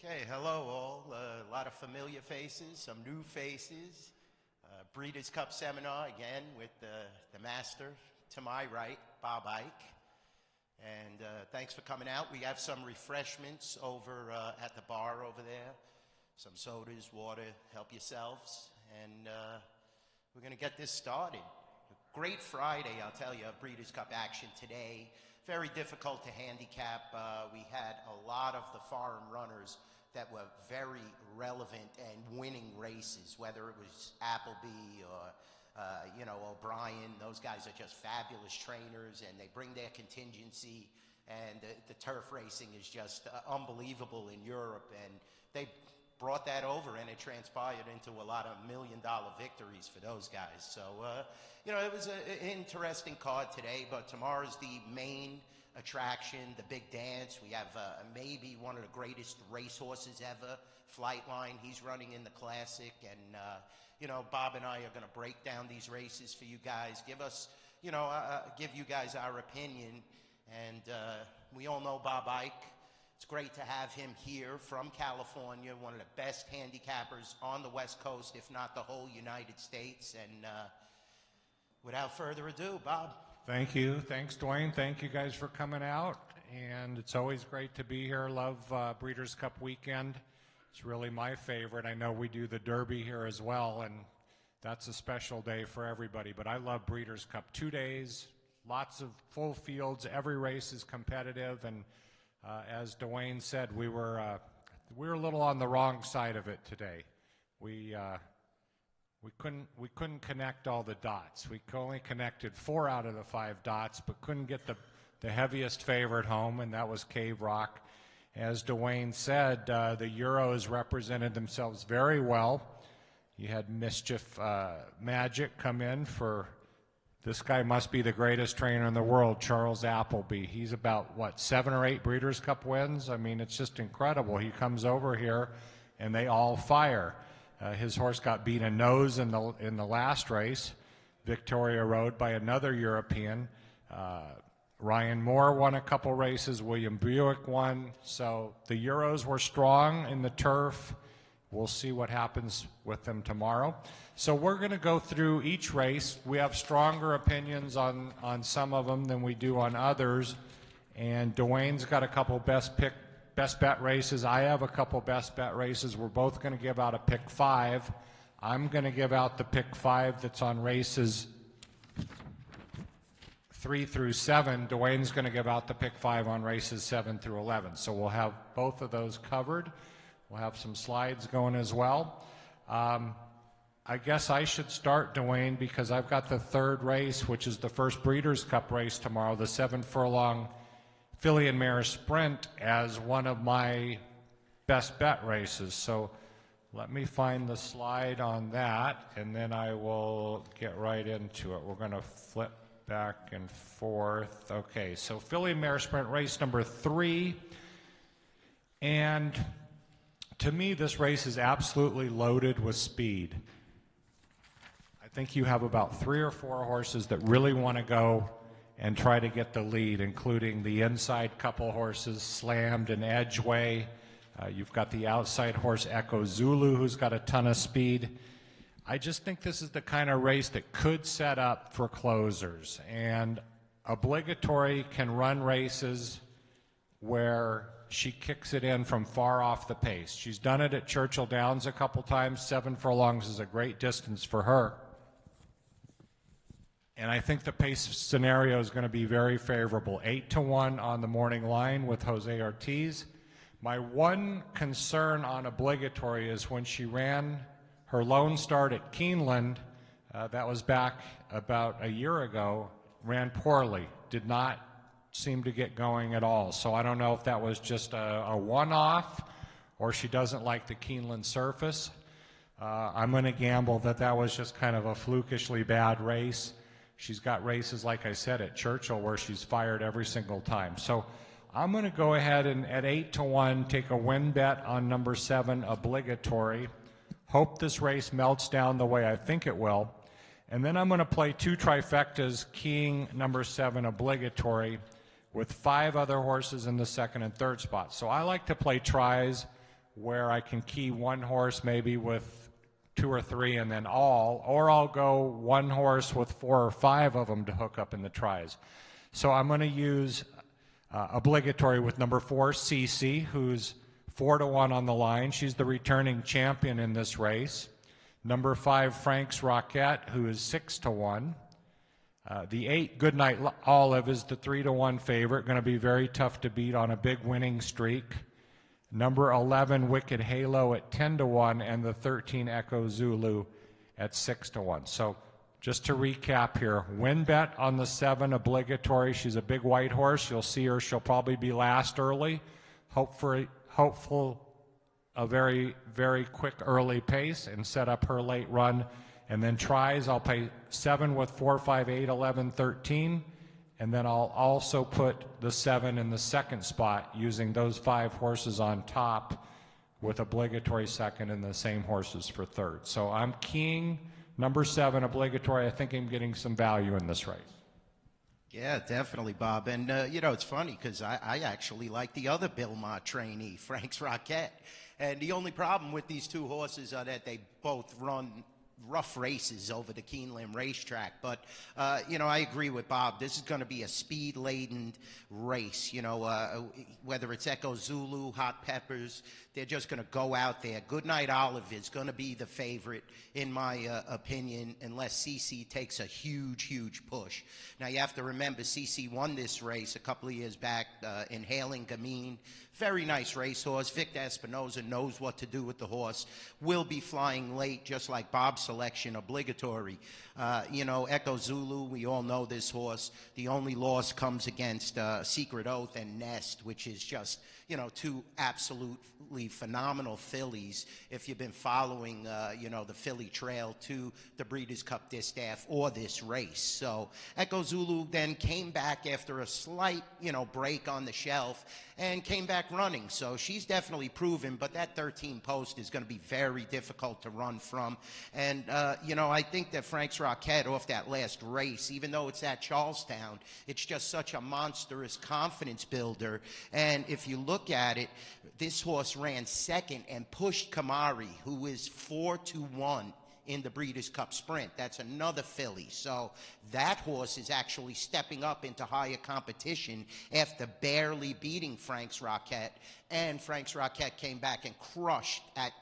Okay, hello all. A lot of familiar faces, some new faces. Breeders' Cup seminar again with the master to my right, Bob Ike. And thanks for coming out. We have some refreshments over at the bar over there. Some sodas, water, help yourselves. And we're going to get this started. A great Friday, I'll tell you, Breeders' Cup action today. Very difficult to handicap. We had a lot of the foreign runners that were very relevant and winning races, whether it was Appleby or O'Brien. Those guys are just fabulous trainers, and they bring their contingency, and the turf racing is just unbelievable in Europe, and they brought that over, and it transpired into a lot of million-dollar victories for those guys. So, it was an interesting card today, but tomorrow's the main attraction, the big dance. We have maybe one of the greatest racehorses ever, Flightline. He's running in the Classic, and Bob and I are going to break down these races for you guys, give you guys our opinion. And we all know Bob Ike. It's great to have him here from California, one of the best handicappers on the West Coast, if not the whole United States. And without further ado, Bob. Thank you. Thanks, Dwayne. Thank you guys for coming out. And it's always great to be here. Love Breeders' Cup weekend. It's really my favorite. I know we do the Derby here as well, and that's a special day for everybody. But I love Breeders' Cup. 2 days, lots of full fields. Every race is competitive. And as Dwayne said, we were a little on the wrong side of it today. We couldn't connect all the dots. We only connected 4 out of the 5 dots, but couldn't get the heaviest favorite home, and that was Cave Rock. As Dwayne said, the Euros represented themselves very well. You had Mischief Magic come in for, this guy must be the greatest trainer in the world, Charles Appleby. He's about, 7 or 8 Breeders' Cup wins? I mean, it's just incredible. He comes over here, and they all fire. His horse got beat a nose in the last race, Victoria Road, by another European. Ryan Moore won a couple races. William Buick won. So the Euros were strong in the turf. We'll see what happens with them tomorrow. So we're going to go through each race. We have stronger opinions on some of them than we do on others. And Dwayne's got a couple best bet races. I have a couple best bet races. We're both going to give out a pick 5. I'm going to give out the pick 5 that's on races 3 through 7. Dwayne's going to give out the pick 5 on races 7 through 11. So we'll have both of those covered. We'll have some slides going as well. I guess I should start, Dwayne, because I've got the third race, which is the first Breeders' Cup race tomorrow, the 7-furlong Filly and Mare Sprint, as one of my best bet races. So let me find the slide on that, and then I will get right into it. We're going to flip back and forth. Okay, so Filly and Mare Sprint, race number 3. And to me, this race is absolutely loaded with speed. I think you have about 3 or 4 horses that really want to go and try to get the lead, including the inside couple horses, Slammed and Edgeway. You've got the outside horse, Echo Zulu, who's got a ton of speed. I just think this is the kind of race that could set up for closers. And Obligatory can run races where she kicks it in from far off the pace. She's done it at Churchill Downs a couple times. 7 furlongs is a great distance for her. And I think the pace scenario is going to be very favorable. 8-1 on the morning line with Jose Ortiz. My one concern on Obligatory is when she ran her lone start at Keeneland, that was back about a year ago, ran poorly, did not seem to get going at all. So I don't know if that was just a one-off or she doesn't like the Keeneland surface. I'm going to gamble that that was just kind of a flukishly bad race. She's got races, like I said, at Churchill where she's fired every single time. So I'm going to go ahead and at 8-1 take a win bet on number 7, Obligatory. Hope this race melts down the way I think it will. And then I'm going to play 2 trifectas keying number 7, Obligatory, with 5 other horses in the second and third spot. So I like to play tries where I can key one horse maybe with 2 or 3 and then all, or I'll go one horse with 4 or 5 of them to hook up in the tries. So I'm going to use obligatory with number 4, Cece, who's 4-1 on the line. She's the returning champion in this race. Number 5, Frank's Rocket, who is 6-1. The 8, Goodnight Olive, is the 3-1 favorite, going to be very tough to beat on a big winning streak. Number 11, Wicked Halo at 10-1, and the 13, Echo Zulu at 6-1. So just to recap here, win bet on the 7, obligatory. She's a big white horse. You'll see her. She'll probably be last early. Hopeful a very, very quick early pace and set up her late run. And then tries, I'll pay 7 with 4, 5, 8, 11, 13. And then I'll also put the 7 in the second spot using those 5 horses on top with obligatory second and the same horses for third. So I'm keying number 7 obligatory. I think I'm getting some value in this race. Yeah, definitely, Bob. And, you know, it's funny because I actually like the other Bilmont trainee, Frank's Rocket. And the only problem with these 2 horses are that they both run rough races over the Keeneland racetrack. But, you know, I agree with Bob. This is going to be a speed-laden race. You know, whether it's Echo Zulu, Hot Peppers, they're just going to go out there. Goodnight Olive is going to be the favorite, in my opinion, unless CC takes a huge, huge push. Now, you have to remember, CC won this race a couple of years back in Hailing Gamine. Very nice racehorse. Victor Espinoza knows what to do with the horse. Will be flying late, just like Bob's selection, obligatory. You know, Echo Zulu, we all know this horse. The only loss comes against Secret Oath and Nest, which is just, you know, 2 absolutely phenomenal fillies. If you've been following, you know, the Philly Trail to the Breeders' Cup Distaff or this race. So Echo Zulu then came back after a slight, you know, break on the shelf and came back running. So she's definitely proven, but that 13 post is going to be very difficult to run from. And, you know, I think that Frank's Rocket off that last race, even though it's at Charlestown, it's just such a monstrous confidence builder. And if you look at it, this horse ran second and pushed Kamari, who is 4-1 in the Breeders' Cup Sprint. That's another filly. So that horse is actually stepping up into higher competition after barely beating Frank's Rocket. And Frank's Rocket came back and crushed at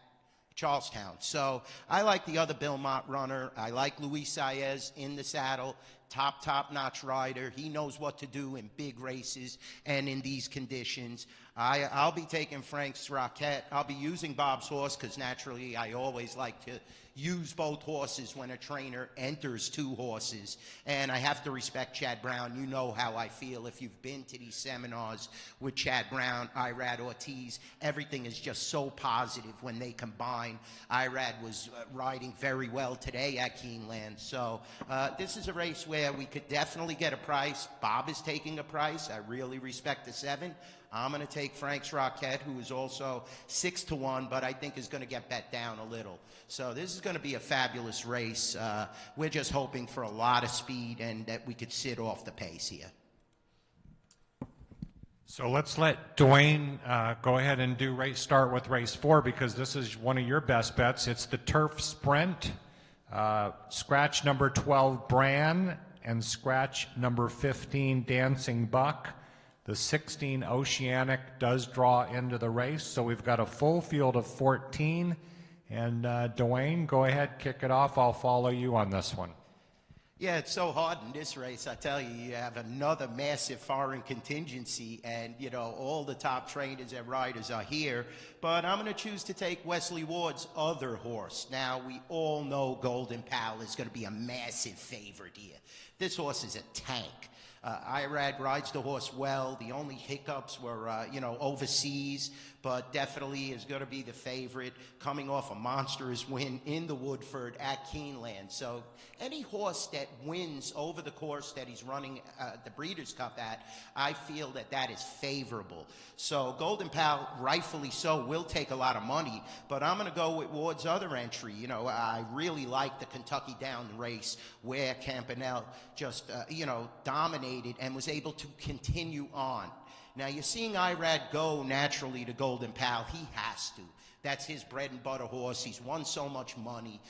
Charlestown. So I like the other Bilmont runner. I like Luis Saez in the saddle. Top-notch rider. He knows what to do in big races and in these conditions. I'll be taking Frank's Rocket. I'll be using Bob's horse because naturally I always like to use both horses when a trainer enters 2 horses. And I have to respect Chad Brown. You know how I feel if you've been to these seminars with Chad Brown, Irad Ortiz. Everything is just so positive when they combine. Irad was riding very well today at Keeneland. So this is a race where we could definitely get a price. Bob is taking a price. I really respect the 7. I'm going to take Frank's Rocket, who is also 6-1, but I think is going to get bet down a little. So this is going to be a fabulous race. We're just hoping for a lot of speed and that we could sit off the pace here. So let's let Dwayne go ahead and start with race 4 because this is one of your best bets. It's the Turf Sprint. Scratch number 12, Bran, and scratch number 15, Dancing Buck. The 16 Oceanic does draw into the race, so we've got a full field of 14. And Dwayne, go ahead, kick it off. I'll follow you on this one. Yeah, it's so hard in this race. I tell you, you have another massive foreign contingency, and, you know, all the top trainers and riders are here. But I'm going to choose to take Wesley Ward's other horse. Now, we all know Golden Pal is going to be a massive favorite here. This horse is a tank. Irad rides the horse well. The only hiccups were, you know, overseas, but definitely is going to be the favorite, coming off a monstrous win in the Woodford at Keeneland. So any horse that wins over the course that he's running the Breeders' Cup at, I feel that that is favorable. So Golden Pal, rightfully so, will take a lot of money, but I'm going to go with Ward's other entry. You know, I really like the Kentucky Down race where Campanelle just, you know, dominated and was able to continue on. Now, you're seeing Irad go naturally to Golden Pal. He has to. That's his bread and butter horse. He's won so much money.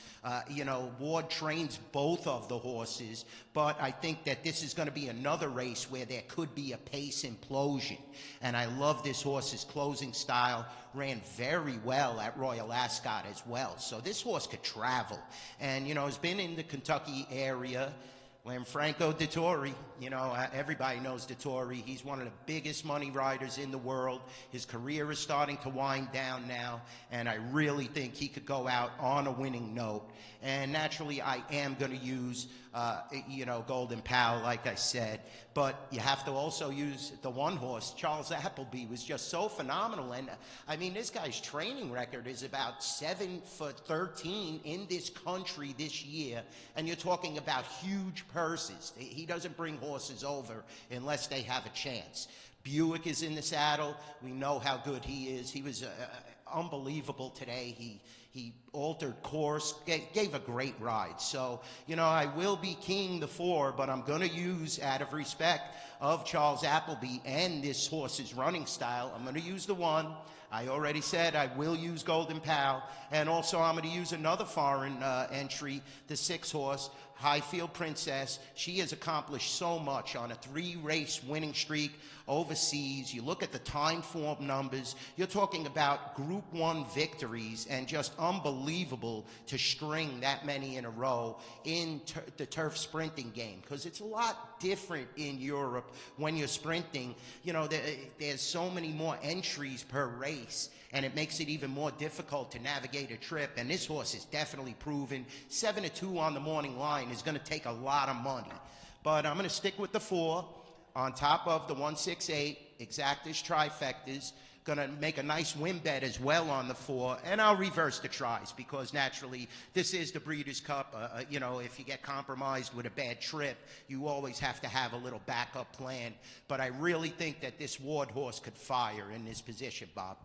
Ward trains both of the horses, but I think that this is going to be another race where there could be a pace implosion. And I love this horse's closing style. Ran very well at Royal Ascot as well. So this horse could travel. And, has been in the Kentucky area. Lanfranco Dettori, everybody knows Dettori. He's one of the biggest money riders in the world. His career is starting to wind down now, and I really think he could go out on a winning note. And naturally, I am going to use, Golden Pal, like I said. But you have to also use the one horse. Charles Appleby was just so phenomenal. And, this guy's training record is about 7 for 13 in this country this year. And you're talking about huge purses. He doesn't bring horses over unless they have a chance. Buick is in the saddle. We know how good he is. He was unbelievable today. He altered course, gave a great ride. So, I will be keying the 4, but I'm going to use, out of respect of Charles Appleby and this horse's running style, I'm going to use the 1. I already said I will use Golden Pal. And also I'm going to use another foreign entry, the 6 horse, Highfield Princess. She has accomplished so much on a 3-race winning streak overseas. You look at the time form numbers, you're talking about Group 1 victories, and just unbelievable to string that many in a row in the turf sprinting game, because it's a lot different in Europe when you're sprinting. There's so many more entries per race, and it makes it even more difficult to navigate a trip. And this horse is definitely proven. 7-2 on the morning line is going to take a lot of money. But I'm going to stick with the 4 on top of the 168, exactas, trifectas. Going to make a nice win bet as well on the 4, and I'll reverse the tries, because naturally this is the Breeders' Cup. If you get compromised with a bad trip, you always have to have a little backup plan. But I really think that this Ward horse could fire in this position, Bob.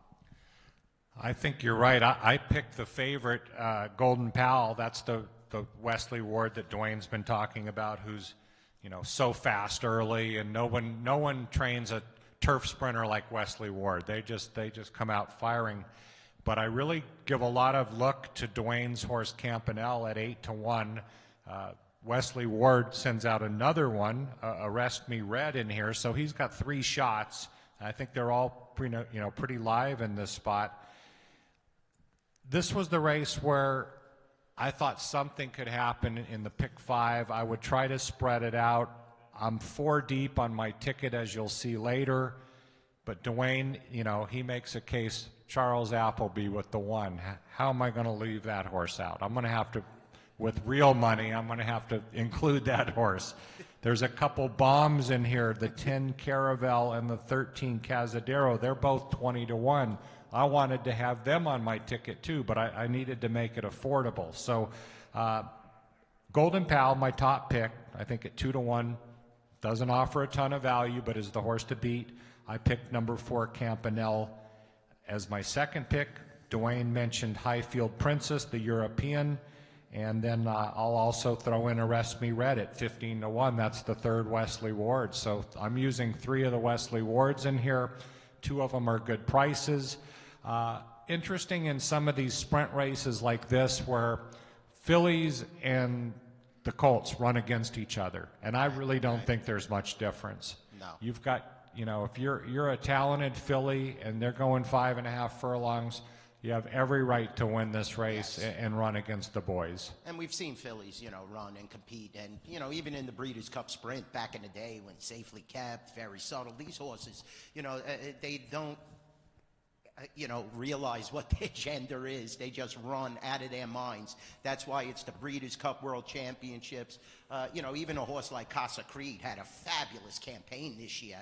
I think you're right. I picked the favorite, Golden Pal. That's the Wesley Ward that Dwayne's been talking about, who's so fast early, and no one trains a turf sprinter like Wesley Ward. They just come out firing. But I really give a lot of look to Dwayne's horse Campanelle at 8-1. Wesley Ward sends out another one, Arrest Me Red, in here, so he's got 3 shots. I think they're all pretty live in this spot. This was the race where I thought something could happen in the pick 5. I would try to spread it out. I'm 4 deep on my ticket, as you'll see later. But Dwayne, he makes a case, Charles Appleby with the 1. How am I going to leave that horse out? I'm going to have to, with real money, I'm going to have to include that horse. There's a couple bombs in here, the 10 Caravel and the 13 Cazadero. They're both 20-1. I wanted to have them on my ticket too, but I needed to make it affordable. So Golden Pal, my top pick, I think at 2-1, doesn't offer a ton of value, but is the horse to beat. I picked number 4, Campanelle, as my second pick. Dwayne mentioned Highfield Princess, the European, and then I'll also throw in Arrest Me Red at 15-1. That's the 3rd Wesley Ward. So I'm using 3 of the Wesley Wards in here. 2 of them are good prices. Interesting in some of these sprint races like this, where fillies and the colts run against each other, and I really don't think there's much difference. No. You've got, if you're a talented filly and they're going 5.5 furlongs, you have every right to win this race. Yes. And run against the boys. And we've seen fillies, run and compete, and even in the Breeders' Cup Sprint back in the day, when Safely Kept, Very Subtle, these horses, they don't realize what their gender is. They just run out of their minds. That's why it's the Breeders' Cup World Championships. Even a horse like Casa Creed had a fabulous campaign this year.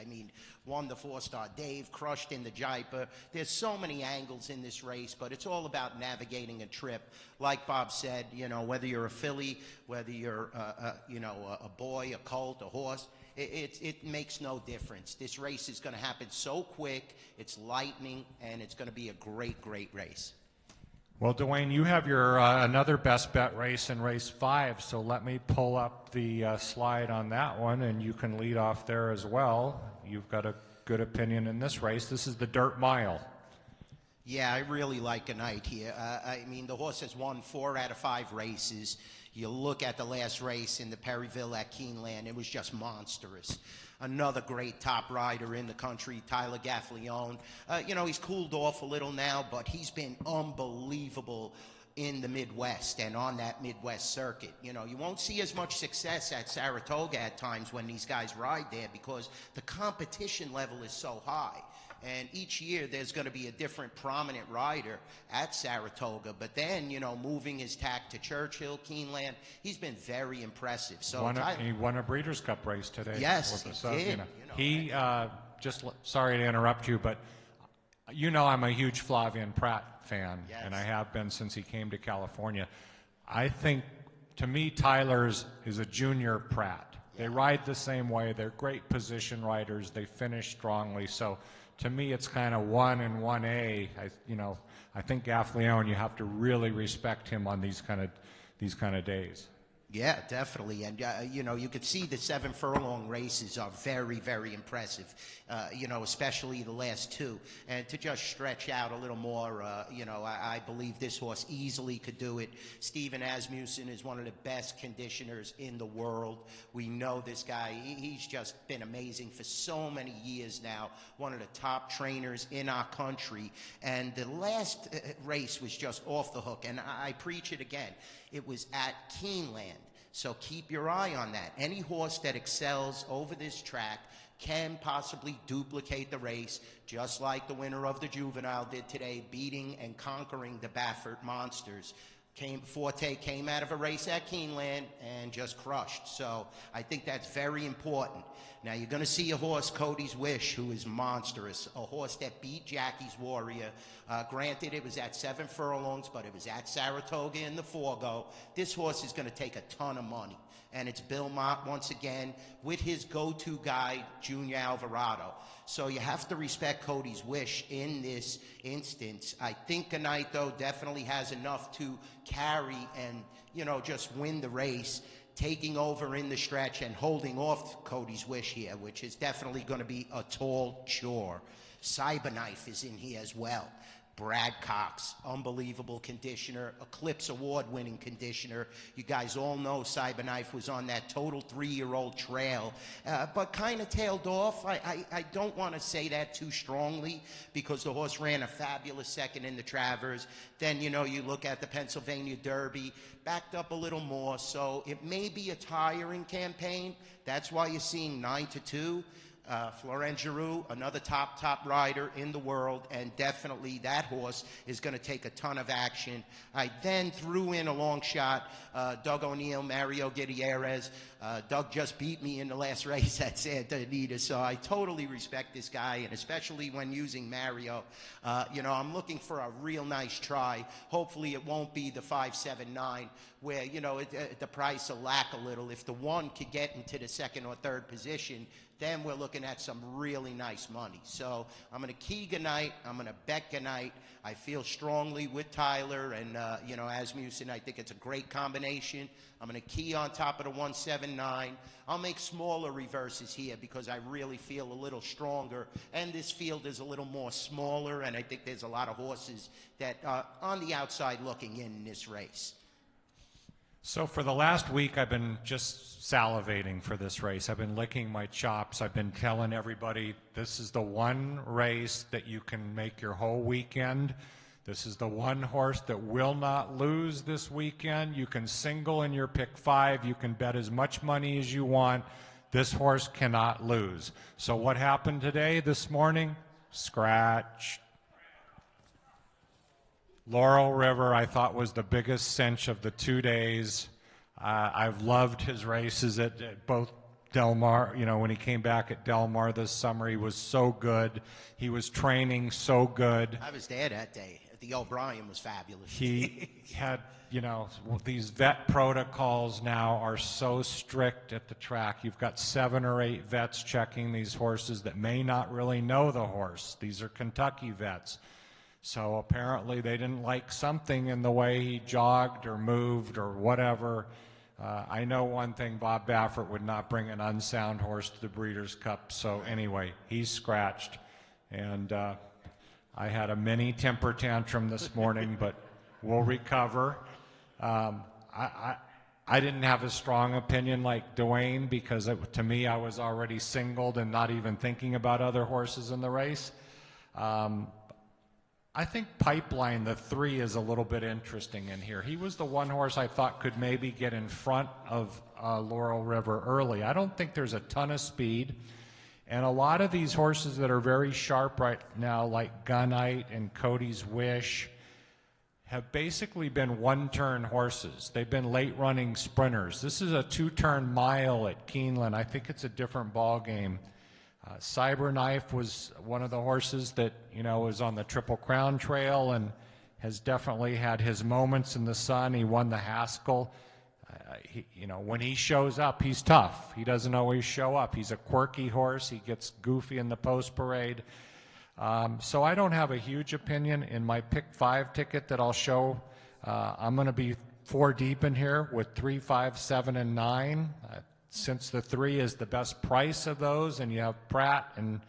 Won the 4-star Dave, crushed in the Jaipur. There's so many angles in this race, but it's all about navigating a trip. Like Bob said, whether you're a filly, whether you're, a boy, a colt, a horse, it makes no difference. This race is going to happen so quick, it's lightning, and it's going to be a great, great race. Well, Dwayne, you have your another best bet race in race 5, so let me pull up the slide on that one, and you can lead off there as well. You've got a good opinion in this race. This is the Dirt Mile. Yeah, I really like a night here. I mean, the horse has won 4 out of 5 races. You look at the last race in the Perryville at Keeneland, it was just monstrous. Another great top rider in the country, Tyler Gaffalione. You know, he's cooled off a little now, but he's been unbelievable in the Midwest and on that Midwest circuit. You know, you won't see as much success at Saratoga at times when these guys ride there because the competition level is so high. And each year there's going to be a different prominent rider at Saratoga. But then, you know, moving his tack to Churchill, Keeneland, he's been very impressive. So he won a Breeders' Cup race today. Yes, he did. You know, sorry to interrupt you, but you know I'm a huge Flavian Pratt fan, yes, and I have been since he came to California. I think, to me, Tyler's is a junior Pratt. Yeah. They ride the same way. They're great position riders. They finish strongly. So to me, it's kind of 1 and 1A. I think Gaffalione, you have to really respect him on these kind of days. Yeah, definitely. And, you know, you could see the 7 furlong races are very, very impressive, you know, especially the last 2. And to just stretch out a little more, you know, I believe this horse easily could do it. Stephen Asmussen is one of the best conditioners in the world. We know this guy. He's just been amazing for so many years now, one of the top trainers in our country. And the last race was just off the hook. And I preach it again. It was at Keeneland. So keep your eye on that. Any horse that excels over this track can possibly duplicate the race, just like the winner of the Juvenile did today, beating and conquering the Baffert Monsters. Forte came out of a race at Keeneland and just crushed. So I think that's very important. Now you're going to see a horse, Cody's Wish, who is monstrous, a horse that beat Jackie's Warrior. Granted, it was at 7 furlongs, but it was at Saratoga in the Forego. This horse is going to take a ton of money. And it's Bill Mott, once again, with his go-to guy, Junior Alvarado. So you have to respect Cody's Wish in this instance. I think a night, though, definitely has enough to carry and, you know, just win the race, taking over in the stretch and holding off Cody's Wish here, which is definitely going to be a tall chore. Cyberknife is in here as well. Brad Cox, unbelievable conditioner, Eclipse Award-winning conditioner. You guys all know Cyberknife was on that total 3-year-old trail, but kind of tailed off. I don't want to say that too strongly because the horse ran a fabulous second in the Travers. Then, you know, you look at the Pennsylvania Derby, backed up a little more, so it may be a tiring campaign. That's why you're seeing 9-2. Florent Giroux, another top rider in the world, and definitely that horse is going to take a ton of action. I then threw in a long shot, Doug O'Neill, Mario Gutierrez. Doug just beat me in the last race at Santa Anita, so I totally respect this guy, and especially when using Mario. You know, I'm looking for a real nice try. Hopefully it won't be the 579 where, you know, the price will lack a little. If the one could get into the 2nd or 3rd position, then we're looking at some really nice money. So I'm going to key Goodnight. I'm going to bet Goodnight. I feel strongly with Tyler and, you know, Asmussen. I think it's a great combination. I'm going to key on top of the 179. I'll make smaller reverses here because I really feel a little stronger. And this field is a little more smaller, and I think there's a lot of horses that are on the outside looking in this race. So for the last week, I've been just salivating for this race. I've been licking my chops. I've been telling everybody this is the one race that you can make your whole weekend. This is the one horse that will not lose this weekend. You can single in your pick 5. You can bet as much money as you want. This horse cannot lose. So what happened today, this morning? Scratch. Laurel River, I thought, was the biggest cinch of the 2 days. I've loved his races at both Del Mar. You know, when he came back at Del Mar this summer, he was so good. He was training so good. I was there that day. The O'Brien was fabulous. He had, you know, these vet protocols now are so strict at the track. You've got 7 or 8 vets checking these horses that may not really know the horse. These are Kentucky vets. So apparently they didn't like something in the way he jogged or moved or whatever. I know one thing, Bob Baffert would not bring an unsound horse to the Breeders' Cup. So anyway, he's scratched. And I had a mini temper tantrum this morning, but we'll recover. I didn't have a strong opinion like Dwayne because to me I was already singled and not even thinking about other horses in the race. I think Pipeline, the 3, is a little bit interesting in here. He was the one horse I thought could maybe get in front of Laurel River early. I don't think there's a ton of speed. And a lot of these horses that are very sharp right now, like Gunite and Cody's Wish, have basically been one-turn horses. They've been late-running sprinters. This is a 2-turn mile at Keeneland. I think it's a different ball game. Cyberknife was one of the horses that, was on the Triple Crown Trail and has definitely had his moments in the sun. He won the Haskell. When he shows up, he's tough. He doesn't always show up. He's a quirky horse. He gets goofy in the post parade. So I don't have a huge opinion in my pick 5 ticket that I'll show. I'm going to be 4 deep in here with 3, 5, 7, and 9. Since the 3 is the best price of those, and you have Pratt and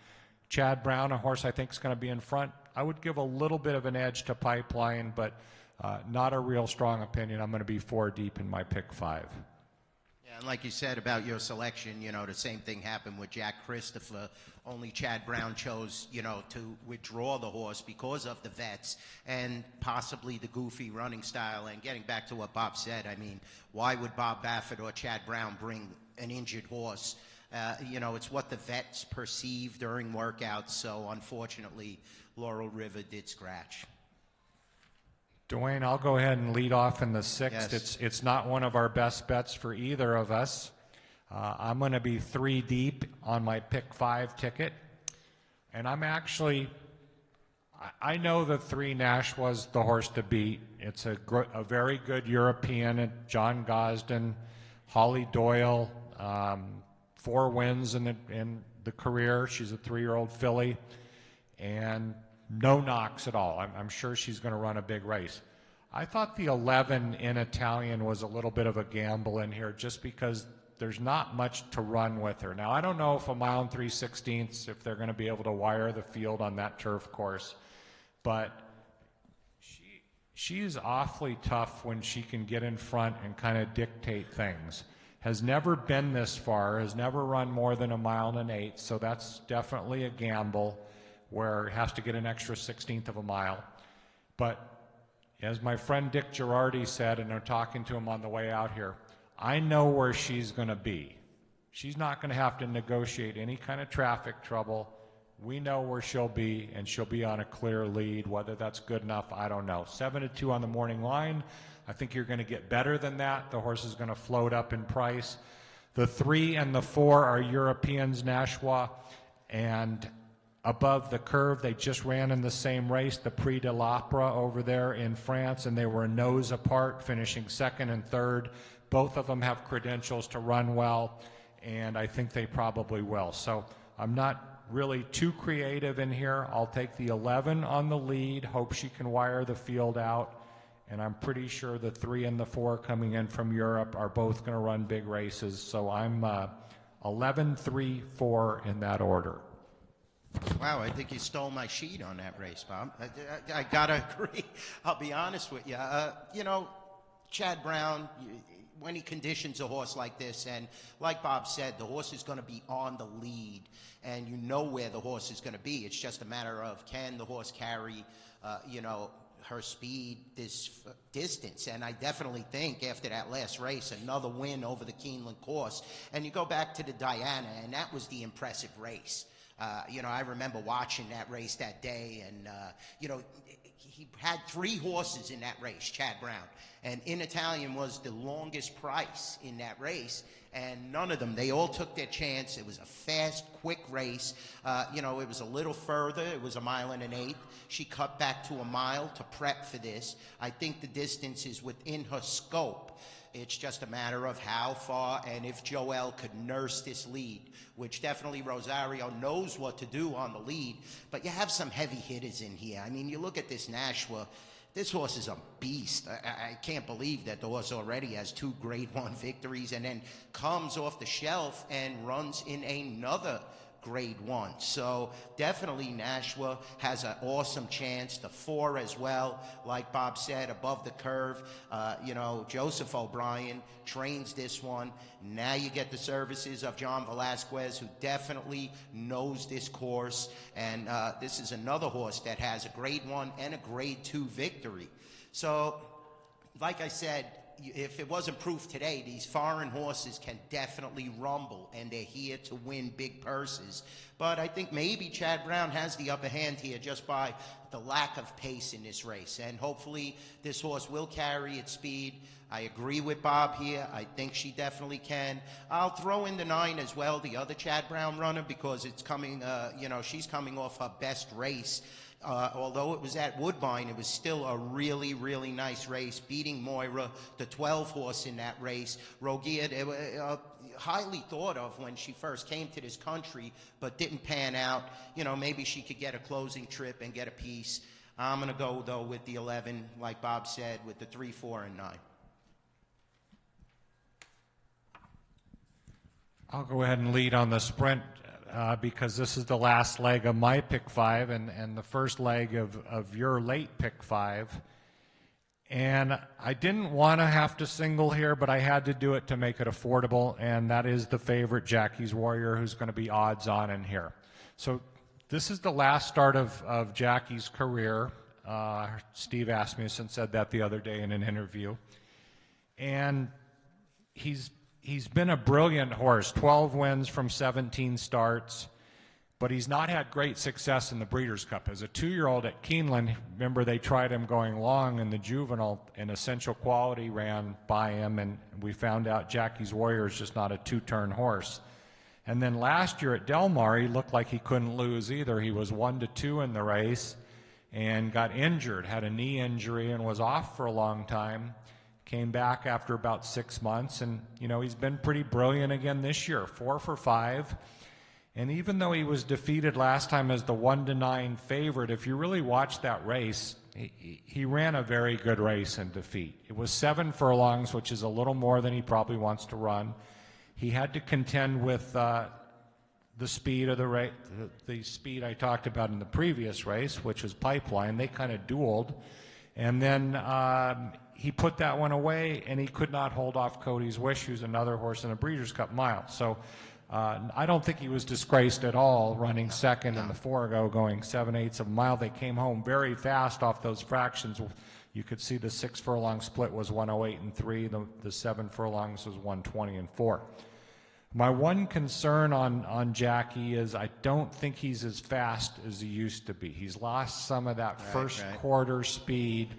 Chad Brown, a horse I think is going to be in front, I would give a little bit of an edge to Pipeline, but not a real strong opinion. I'm going to be 4 deep in my pick 5. Yeah, and like you said about your selection, the same thing happened with Jack Christopher. Only Chad Brown chose, to withdraw the horse because of the vets and possibly the goofy running style. And getting back to what Bob said, I mean, why would Bob Baffert or Chad Brown bring an injured horse? It's what the vets perceive during workouts. So unfortunately, Laurel River did scratch. Dwayne, I'll go ahead and lead off in the 6th. Yes. It's not one of our best bets for either of us. I'm going to be 3 deep on my pick 5 ticket. And I'm actually, I know that 3 Nash was the horse to beat. It's a very good European, John Gosden, Holly Doyle, 4 wins in the career. She's a 3-year-old filly. And no knocks at all. I'm sure she's going to run a big race. I thought the 11 in Italian was a little bit of a gamble in here just because there's not much to run with her. Now, I don't know if a 1 3/16, if they're going to be able to wire the field on that turf course, but she is awfully tough when she can get in front and kind of dictate things. Has never been this far, has never run more than 1 1/8, so that's definitely a gamble where it has to get an extra 1/16 of a mile. But as my friend Dick Girardi said, and I'm talking to him on the way out here, I know where she's going to be. She's not going to have to negotiate any kind of traffic trouble. We know where she'll be, and she'll be on a clear lead. Whether that's good enough, I don't know. 7-2 on the morning line. I think you're going to get better than that. The horse is going to float up in price. The 3 and the 4 are Europeans, Nashua, and above the curve. They just ran in the same race, the Prix de l'Opera over there in France, and they were a nose apart, finishing 2nd and 3rd. Both of them have credentials to run well, and I think they probably will. So I'm not really too creative in here. I'll take the 11 on the lead, hope she can wire the field out, and I'm pretty sure the 3 and the 4 coming in from Europe are both going to run big races. So I'm 11, 3, 4 in that order. Wow, I think you stole my sheet on that race, Bob. I got to agree. I'll be honest with you. Chad Brown, when he conditions a horse like this, and like Bob said, the horse is going to be on the lead, and you know where the horse is going to be. It's just a matter of can the horse carry, her speed this distance. And I definitely think after that last race, another win over the Keeneland course. And you go back to the Diana, and that was the impressive race. I remember watching that race that day, and, he had 3 horses in that race, Chad Brown. And In Italian was the longest price in that race, and none of them, they all took their chance. It was a fast, quick race. It was a little further. It was 1 1/8. She cut back to 1 mile to prep for this. I think the distance is within her scope. It's just a matter of how far and if Joel could nurse this lead, which definitely Rosario knows what to do on the lead. But you have some heavy hitters in here. I mean, you look at this Nashua, This horse is a beast. I can't believe that the horse already has 2 Grade 1 victories and then comes off the shelf and runs in another Grade 1. So definitely Nashua has an awesome chance. The 4 as well, like Bob said, above the curve. Joseph O'Brien trains this one. Now you get the services of John Velasquez, who definitely knows this course. And this is another horse that has a Grade 1 and a Grade 2 victory. So, like I said, if it wasn't proof today, these foreign horses can definitely rumble, and they're here to win big purses. But I think maybe Chad Brown has the upper hand here just by the lack of pace in this race. And hopefully this horse will carry its speed. I agree with Bob here. I think she definitely can. I'll throw in the 9 as well, the other Chad Brown runner, because it's coming, she's coming off her best race. Although it was at Woodbine, it was still a really, really nice race, beating Moira, the 12 horse in that race. Rogia, highly thought of when she first came to this country, but didn't pan out. Maybe she could get a closing trip and get a piece. I'm going to go, though, with the 11, like Bob said, with the 3, 4, and 9. I'll go ahead and lead on the sprint because this is the last leg of my pick 5 and the first leg of your late pick 5. And I didn't want to have to single here, but I had to do it to make it affordable, and that is the favorite Jackie's Warrior, who's going to be odds on in here. So this is the last start of Jackie's career. Steve Asmussen said that the other day in an interview. And he's been a brilliant horse, 12 wins from 17 starts, but he's not had great success in the Breeders' Cup. As a 2-year-old at Keeneland, remember they tried him going long in the juvenile, and Essential Quality ran by him, and we found out Jackie's Warrior is just not a 2-turn horse. And then last year at Del Mar, he looked like he couldn't lose either. He was 1-2 in the race and got injured, had a knee injury, and was off for a long time. Came back after about 6 months, and he's been pretty brilliant again this year, 4 for 5. And even though he was defeated last time as the 1-9 favorite, if you really watch that race, he ran a very good race in defeat. It was 7 furlongs, which is a little more than he probably wants to run. He had to contend with the speed of the speed I talked about in the previous race, which was Pipeline. They kind of dueled, and then he put that one away, and he could not hold off Cody's Wish, who's another horse in a Breeders' Cup Mile. So I don't think he was disgraced at all, running second in the 4-go, going 7/8 of a mile. They came home very fast off those fractions. You could see the 6 furlong split was 1:08 and 3. The 7 furlongs was 1:20 and 4. My one concern on Jackie is I don't think he's as fast as he used to be. He's lost some of that first quarter speed.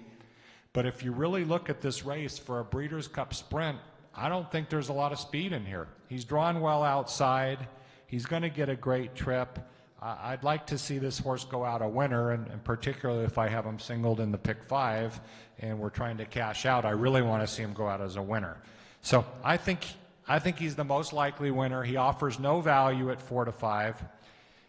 But if you really look at this race for a Breeders' Cup Sprint, I don't think there's a lot of speed in here. He's drawn well outside. He's going to get a great trip. I'd like to see this horse go out a winner, and particularly if I have him singled in the pick 5 and we're trying to cash out, I really want to see him go out as a winner. So I think he's the most likely winner. He offers no value at 4 to 5.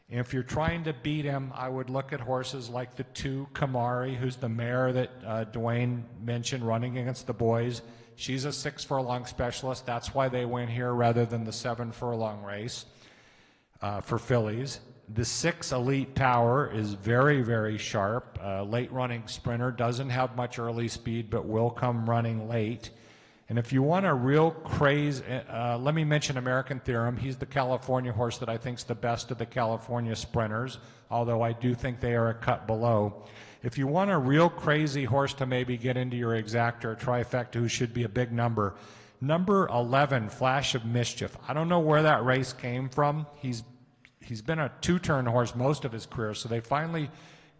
If you're trying to beat him, I would look at horses like the 2 Kamari, who's the mare that Dwayne mentioned running against the boys. She's a 6 furlong specialist. That's why they went here rather than the 7 furlong race for fillies. The 6 Elite Power is very, very sharp. Late running sprinter, doesn't have much early speed, but will come running late. And if you want a real craze, let me mention American Theorem. He's the California horse that I think is the best of the California sprinters, although I do think they are a cut below. If you want a real crazy horse to maybe get into your exacta or trifecta, who should be a big number, number 11, Flash of Mischief. I don't know where that race came from. He's been a 2-turn horse most of his career, so they finally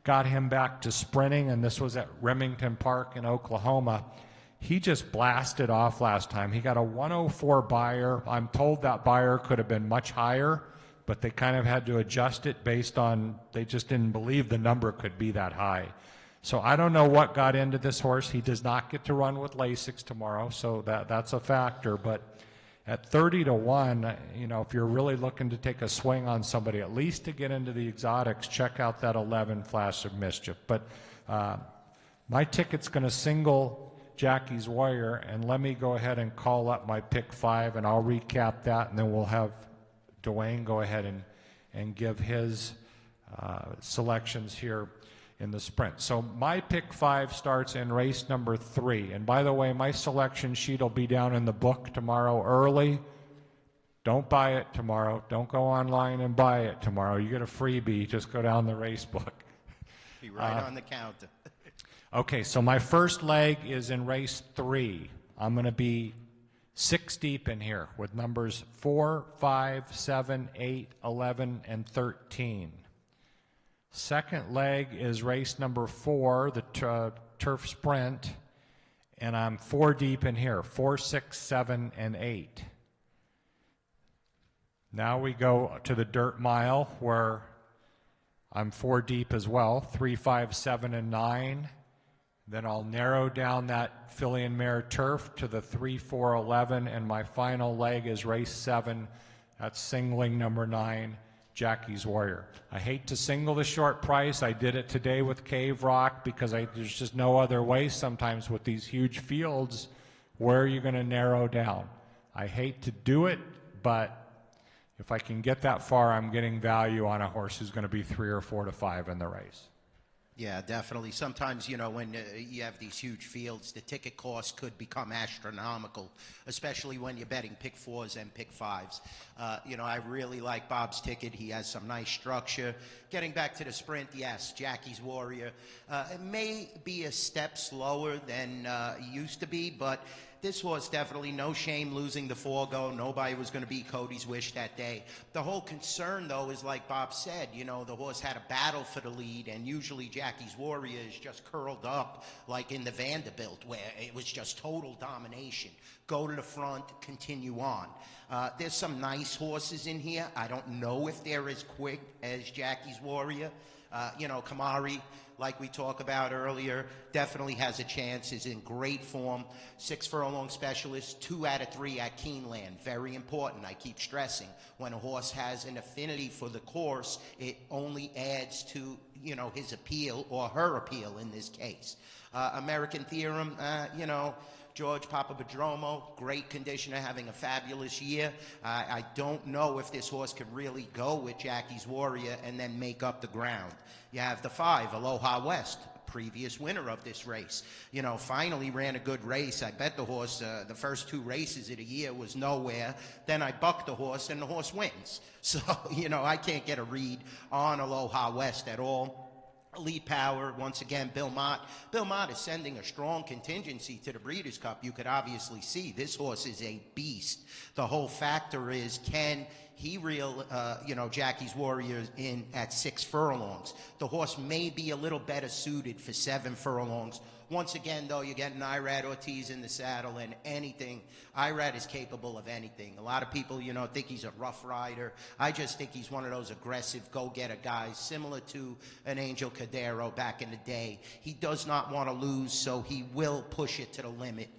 got him back to sprinting, and this was at Remington Park in Oklahoma. He just blasted off last time. He got a 104 buyer. I'm told that buyer could have been much higher, but they kind of had to adjust it based on they just didn't believe the number could be that high. So I don't know what got into this horse. He does not get to run with Lasix tomorrow, so that's a factor. But at 30 to 1, if you're really looking to take a swing on somebody, at least to get into the exotics, check out that 11 Flash of Mischief. But My ticket's going to single Jackie's Warrior, and let me go ahead and call up my pick 5, and I'll recap that, and then we'll have Dwayne go ahead and give his selections here in the sprint. So my pick 5 starts in race number 3. And by the way, my selection sheet will be down in the book tomorrow early. Don't buy it tomorrow. Don't go online and buy it tomorrow. You get a freebie. Just go down the race book. Be right on the counter. Okay, so my first leg is in race 3. I'm going to be 6 deep in here with numbers 4, 5, 7, 8, 11, and 13. Second leg is race number 4, the turf sprint, and I'm 4 deep in here, 4, 6, 7, and 8. Now we go to the dirt mile where I'm 4 deep as well, 3, 5, 7, and 9. Then I'll narrow down that filly and mare turf to the 3, 4, 11, and my final leg is race 7. That's singling number 9, Jackie's Warrior. I hate to single the short price. I did it today with Cave Rock because there's just no other way sometimes with these huge fields. Where are you going to narrow down? I hate to do it, but if I can get that far, I'm getting value on a horse who's going to be 3 or 4 to 5 in the race. Yeah, definitely. Sometimes, when you have these huge fields, the ticket cost could become astronomical, especially when you're betting pick 4s and pick 5s. I really like Bob's ticket. He has some nice structure. Getting back to the sprint, yes, Jackie's Warrior. It may be a step slower than it used to be, but this horse definitely, no shame losing the Forgo. Nobody was going to beat Cody's Wish that day. The whole concern, though, is like Bob said, the horse had a battle for the lead, and usually Jackie's Warrior is just curled up like in the Vanderbilt, where it was just total domination. Go to the front, continue on. There's some nice horses in here. I don't know if they're as quick as Jackie's Warrior. Kamari, like we talked about earlier, definitely has a chance, is in great form. 6 furlong specialist, 2 out of 3 at Keeneland. Very important, I keep stressing. When a horse has an affinity for the course, it only adds to, his appeal, or her appeal in this case. American Theorem, George Papapadromo, great conditioner, having a fabulous year. I don't know if this horse could really go with Jackie's Warrior and then make up the ground. You have the 5, Aloha West, previous winner of this race. Finally ran a good race. I bet the horse, the first 2 races of the year was nowhere. Then I bucked the horse, and the horse wins. So, I can't get a read on Aloha West at all. Elite Power, once again, Bill Mott. Bill Mott is sending a strong contingency to the Breeders' Cup. You could obviously see this horse is a beast. The whole factor is, can he reel, Jackie's Warrior in at 6 furlongs? The horse may be a little better suited for 7 furlongs. Once again, though, you're getting Irad Ortiz in the saddle, and anything. Irad is capable of anything. A lot of people, think he's a rough rider. I just think he's one of those aggressive, go-getter guys, similar to an Angel Cordero back in the day. He does not want to lose, so he will push it to the limit.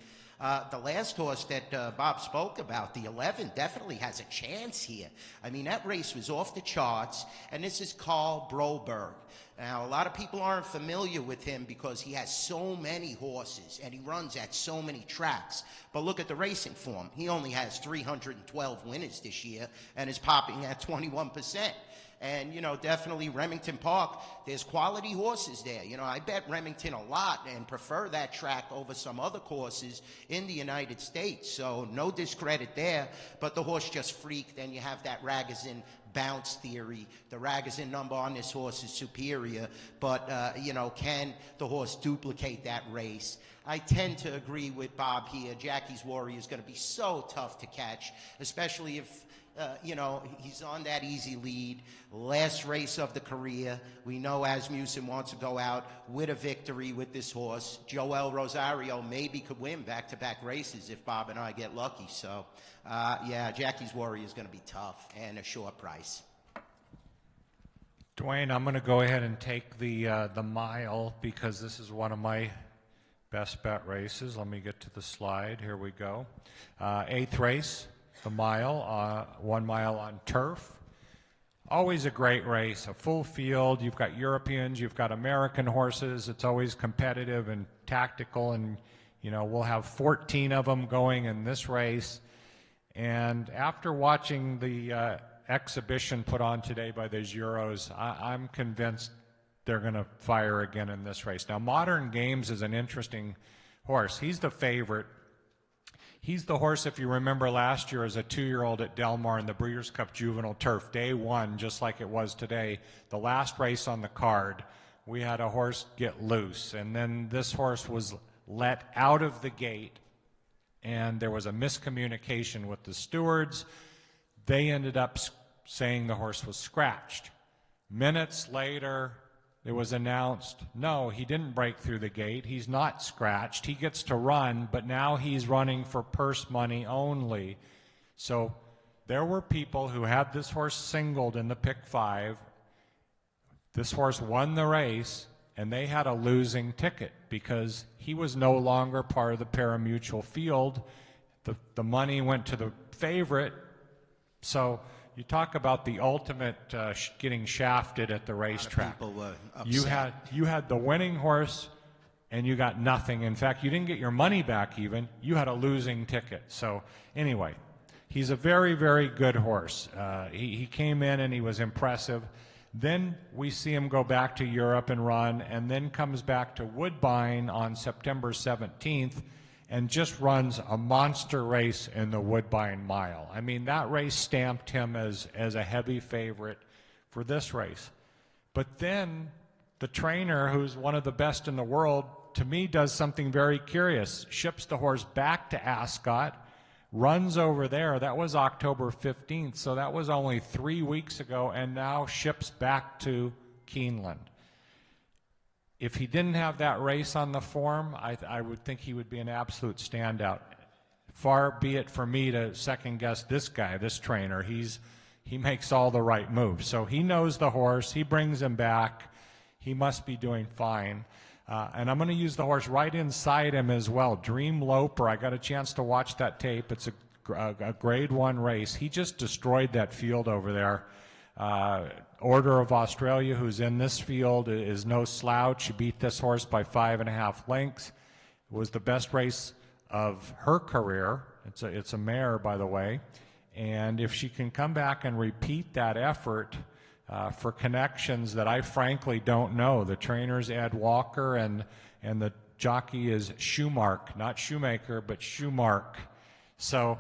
The last horse that Bob spoke about, the 11, definitely has a chance here. I mean, that race was off the charts, and this is Carl Broberg. Now, a lot of people aren't familiar with him because he has so many horses, and he runs at so many tracks. But look at the racing form. He only has 312 winners this year and is popping at 21%. And, definitely Remington Park, there's quality horses there. I bet Remington a lot and prefer that track over some other courses in the United States. So no discredit there, but the horse just freaked. Then you have that Ragozin bounce theory. The Ragozin number on this horse is superior, but, can the horse duplicate that race? I tend to agree with Bob here. Jackie's Warrior is going to be so tough to catch, especially if he's on that easy lead. Last race of the career. We know Asmussen wants to go out with a victory with this horse. Joel Rosario maybe could win back-to-back races if Bob and I get lucky. So, Jackie's Warrior is going to be tough and a short price. Dwayne, I'm going to go ahead and take the mile because this is one of my best bet races. Let me get to the slide. Here we go. 8th race. The mile, 1 mile on turf. Always a great race, a full field. You've got Europeans, you've got American horses. It's always competitive and tactical, and we'll have 14 of them going in this race. And after watching the exhibition put on today by the Juros, I'm convinced they're going to fire again in this race. Now, Modern Games is an interesting horse. He's the favorite. He's the horse, if you remember last year, as a 2-year-old at Del Mar in the Breeders' Cup Juvenile Turf, day one, just like it was today, the last race on the card, we had a horse get loose, and then this horse was let out of the gate, and there was a miscommunication with the stewards. They ended up saying the horse was scratched. Minutes later, it was announced, no, he didn't break through the gate. He's not scratched. He gets to run, but now he's running for purse money only. So there were people who had this horse singled in the pick 5. This horse won the race, and they had a losing ticket because he was no longer part of the parimutuel field. The money went to the favorite. So you talk about the ultimate getting shafted at the racetrack. People were upset. You had the winning horse, and you got nothing. In fact, you didn't get your money back even. You had a losing ticket. So anyway, he's a very, very good horse. He came in and he was impressive. Then we see him go back to Europe and run, and then comes back to Woodbine on September 17th and just runs a monster race in the Woodbine Mile. I mean, that race stamped him as a heavy favorite for this race. But then the trainer, who's one of the best in the world, to me does something very curious. Ships the horse back to Ascot, runs over there. That was October 15th, so that was only 3 weeks ago, and now ships back to Keeneland. If he didn't have that race on the form, I would think he would be an absolute standout. Far be it for me to second-guess this guy, this trainer. He makes all the right moves. So he knows the horse. He brings him back. He must be doing fine. And I'm going to use the horse right inside him as well. Dream Loper, I got a chance to watch that tape. It's a grade 1 race. He just destroyed that field over there. Order of Australia, who's in this field, is no slouch. She beat this horse by 5.5 lengths. It was the best race of her career. It's a mare, by the way. And if she can come back and repeat that effort for connections that I frankly don't know, the trainer's Ed Walker and the jockey is Shoemark, not Shoemaker, but Shoemark. So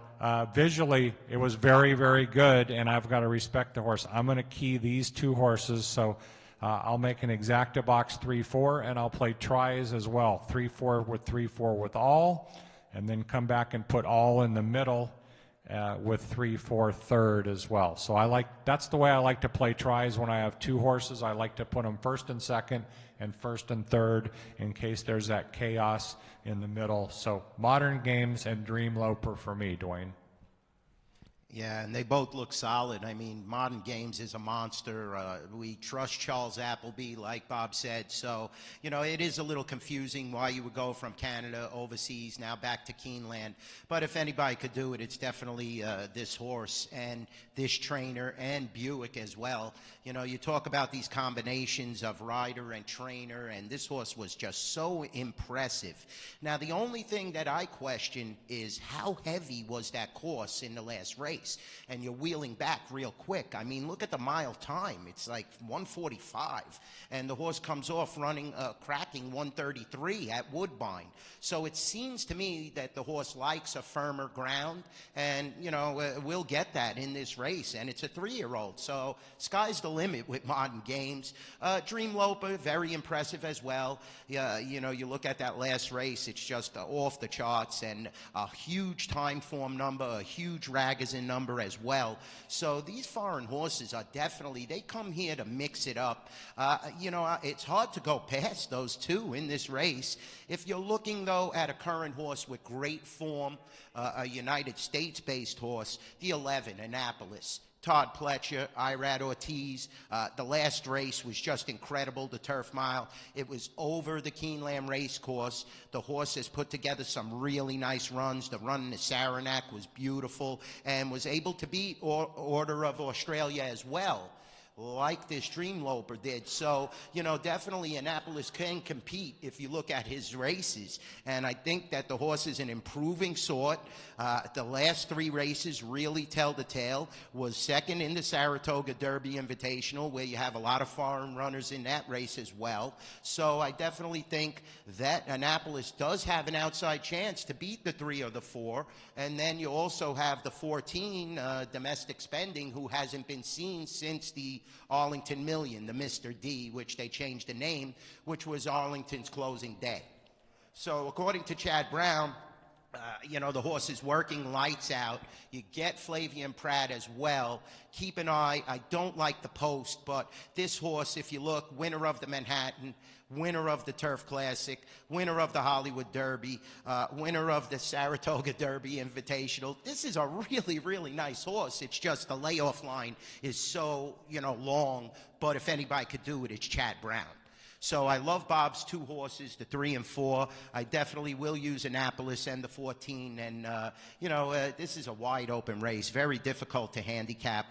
visually, it was very, very good, and I've got to respect the horse. I'm going to key these 2 horses, so I'll make an exacta box 3-4, and I'll play tries as well, 3-4 with all, and then come back and put all in the middle with 3-4 third as well. So that's the way I like to play tries when I have 2 horses. I like to put them first and second and first and third in case there's that chaos in the middle. So Modern Games and Dream Loper for me, Dwayne. Yeah, and they both look solid. I mean, Modern Games is a monster. We trust Charles Appleby, like Bob said. So, it is a little confusing why you would go from Canada, overseas, now back to Keeneland. But if anybody could do it, it's definitely this horse and this trainer and Buick as well. You talk about these combinations of rider and trainer, and this horse was just so impressive. Now, the only thing that I question is how heavy was that course in the last race? And you're wheeling back real quick. I mean, look at the mile time. It's like 1:45, and the horse comes off running, cracking 1:33 at Woodbine. So it seems to me that the horse likes a firmer ground, and, we'll get that in this race, and it's a 3-year-old. So sky's the limit with Modern Games. Dream Loper, very impressive as well. You look at that last race, it's just off the charts, and a huge time form number, a huge Ragozin number as well. So these foreign horses are definitely, they come here to mix it up. It's hard to go past those 2 in this race. If you're looking, though, at a current horse with great form, a United States-based horse, the 11, Annapolis. Todd Pletcher, Irad Ortiz. The last race was just incredible, the Turf Mile. It was over the Keeneland race course. The horse has put together some really nice runs. The run in the Saranac was beautiful and was able to beat Order of Australia as well. like this Dream Loper did. So, you know, definitely Annapolis can compete if you look at his races. And I think that the horse is an improving sort. The last 3 races really tell the tale. Was second in the Saratoga Derby Invitational, where you have a lot of foreign runners in that race as well. So I definitely think that Annapolis does have an outside chance to beat the 3 or the 4. And then you also have the 14, Domestic Spending, who hasn't been seen since the Arlington Million, the Mr. D, which they changed the name, which was Arlington's closing day. So according to Chad Brown, you know, the horse is working lights out. You get Flavian Pratt as well. Keep an eye. I don't like the post, but this horse, if you look, winner of the Manhattan, winner of the Turf Classic, winner of the Hollywood Derby, winner of the Saratoga Derby Invitational. This is a really, really nice horse. It's just the layoff line is so, you know, long, but if anybody could do it, it's Chad Brown. So I love Bob's 2 horses, the 3 and 4. I definitely will use Annapolis and the 14. And, you know, this is a wide open race, very difficult to handicap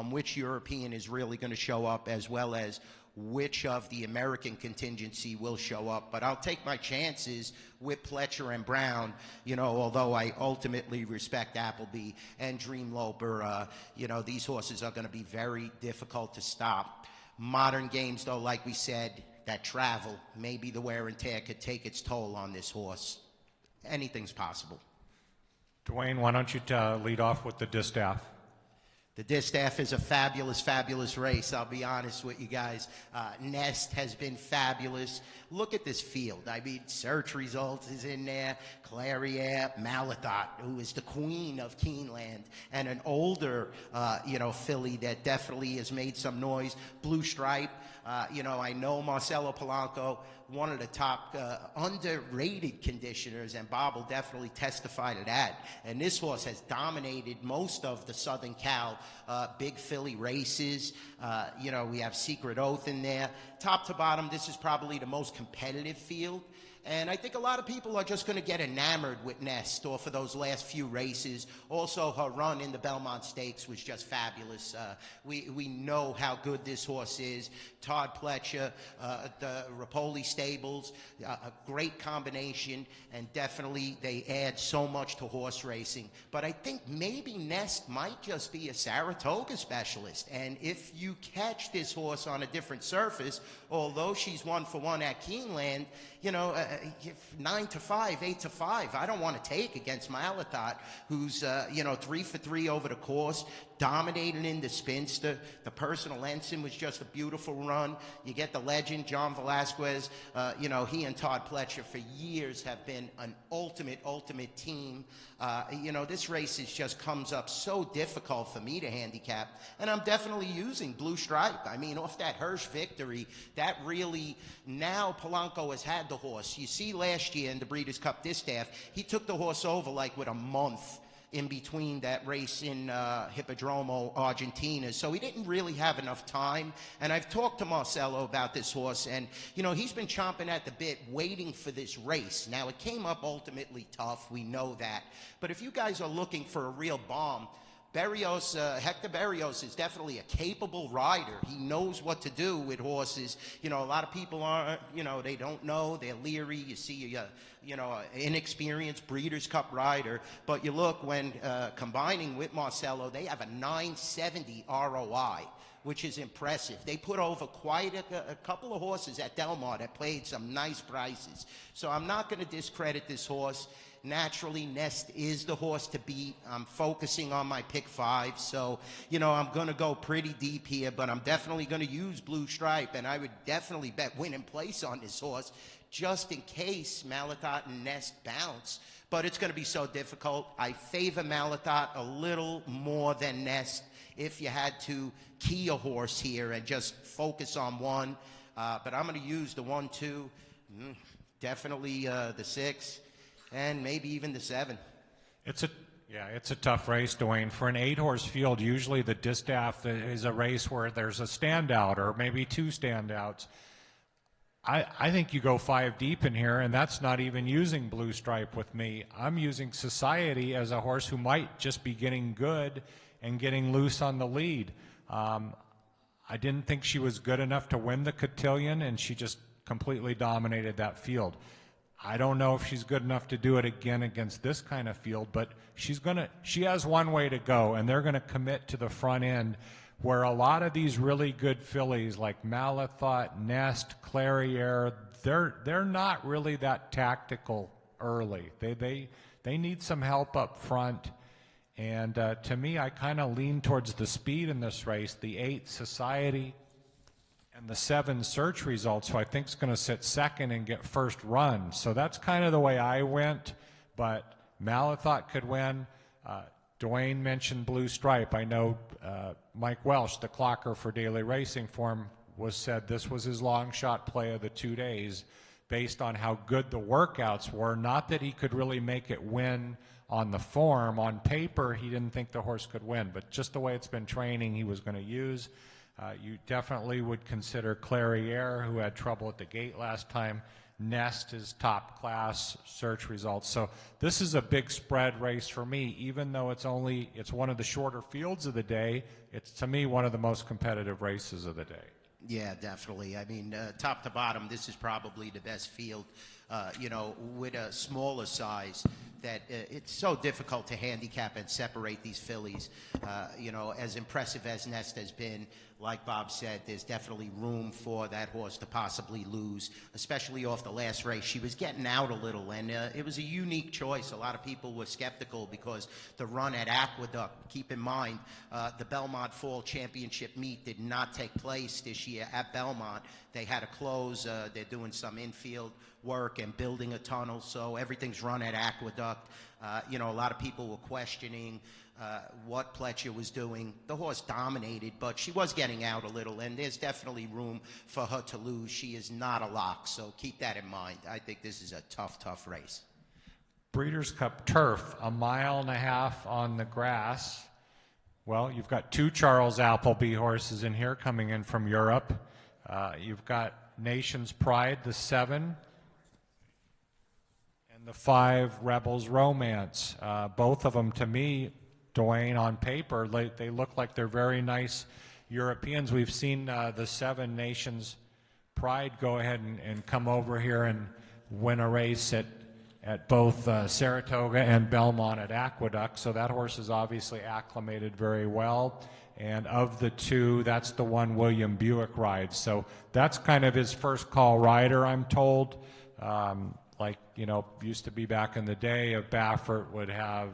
which European is really going to show up, as well as which of the American contingency will show up. But I'll take my chances with Pletcher and Brown, you know, although I ultimately respect Appleby and Dream Loper. You know, these horses are going to be very difficult to stop. Modern games, though, like we said, that travel, maybe the wear and tear could take its toll on this horse. Anything's possible. Dwayne, why don't you lead off with the distaff? The distaff is a fabulous, fabulous race, I'll be honest with you guys. Nest has been fabulous. Look at this field. I mean, Search Results is in there, Clariere, Malathot, who is the queen of Keeneland, and an older, you know, filly that definitely has made some noise, Blue Stripe. You know, I know Marcelo Polanco, one of the top underrated conditioners, and Bob will definitely testify to that. And this horse has dominated most of the Southern Cal big filly races. You know, we have Secret Oath in there. Top to bottom, this is probably the most competitive field. And I think a lot of people are just going to get enamored with Nest off of those last few races. Also, her run in the Belmont Stakes was just fabulous. We know how good this horse is. Todd Pletcher, the Rapoli Stables, a great combination, and definitely they add so much to horse racing. But I think maybe Nest might just be a Saratoga specialist. And if you catch this horse on a different surface, although she's 1-for-1 at Keeneland, you know, 9-5, 8-5. I don't want to take against Malathot, who's, you know, 3-for-3 over the course, dominating in the Spinster. The Personal Ensign was just a beautiful run. You get the legend, John Velasquez. You know, he and Todd Pletcher for years have been an ultimate team. You know, this race just comes up so difficult for me to handicap, and I'm definitely using Blue Stripe. I mean, off that Hirsch victory, that really, now Polanco has had the horse. You see last year in the Breeders' Cup Distaff, he took the horse over like with a month in between that race in Hippodromo, Argentina. So he didn't really have enough time. And I've talked to Marcelo about this horse, and, you know, he's been chomping at the bit, waiting for this race. Now, it came up ultimately tough. We know that. But if you guys are looking for a real bomb, Berrios, Hector Berrios is definitely a capable rider. He knows what to do with horses. You know, a lot of people aren't, you know, they don't know. They're leery. You see, you know, an inexperienced Breeders' Cup rider. But you look, when combining with Marcelo, they have a 970 ROI, which is impressive. They put over quite a couple of horses at Del Mar that played some nice prices. So I'm not going to discredit this horse. Naturally, Nest is the horse to beat. I'm focusing on my pick 5, so, you know, I'm going to go pretty deep here, but I'm definitely going to use Blue Stripe, and I would definitely bet win and place on this horse, just in case Malathot and Nest bounce. But it's going to be so difficult. I favor Malathot a little more than Nest if you had to key a horse here and just focus on one. But I'm going to use the 1-2, definitely the 6. And maybe even the 7. It's a tough race, Dwayne. For an 8-horse field, usually the distaff is a race where there's a standout or maybe 2 standouts. I think you go 5 deep in here, and that's not even using Blue Stripe with me. I'm using Society as a horse who might just be getting good and getting loose on the lead. I didn't think she was good enough to win the cotillion, and she just completely dominated that field. I don't know if she's good enough to do it again against this kind of field, but she has one way to go, and they're gonna commit to the front end, where a lot of these really good fillies like Malathaat, Nest, Clariere, they're not really that tactical early. They need some help up front. And to me, I kind of lean towards the speed in this race. The 8 Society and the 7 Search Results, who I think is going to sit second and get first run. So that's kind of the way I went. But Malathaat could win. Dwayne mentioned Blue Stripe. I know Mike Welsh, the clocker for Daily Racing Form, said this was his long shot play of the 2 days based on how good the workouts were. Not that he could really make it win on the form. On paper, he didn't think the horse could win, but just the way it's been training, he was going to use. You definitely would consider Clariere, who had trouble at the gate last time. Nest is top class, Search Results. So this is a big spread race for me, even though it's one of the shorter fields of the day. It's, to me, one of the most competitive races of the day. Yeah, definitely. I mean, top to bottom, this is probably the best field, with a smaller size, that it's so difficult to handicap and separate these fillies. As impressive as Nest has been, like Bob said, there's definitely room for that horse to possibly lose, especially off the last race. She was getting out a little, and it was a unique choice. A lot of people were skeptical because the run at Aqueduct, keep in mind, the Belmont Fall Championship meet did not take place this year at Belmont. They had to close. They're doing some infield work and building a tunnel, so everything's run at Aqueduct. A lot of people were questioning what Pletcher was doing. The horse dominated, but she was getting out a little, and there's definitely room for her to lose. She is not a lock, so keep that in mind. I think this is a tough race. Breeders' Cup Turf, 1.5 miles on the grass. Well, you've got 2 Charles Appleby horses in here coming in from Europe. You've got Nation's Pride, the 7, and the 5 Rebels Romance. Both of them, to me, Dwayne, on paper, they look like they're very nice Europeans. We've seen the 7 Nations Pride go ahead and come over here and win a race at both Saratoga and Belmont at Aqueduct, so that horse is obviously acclimated very well. And of the 2, that's the one William Buick rides. So that's kind of his first call rider, I'm told. Used to be back in the day, if Baffert would have,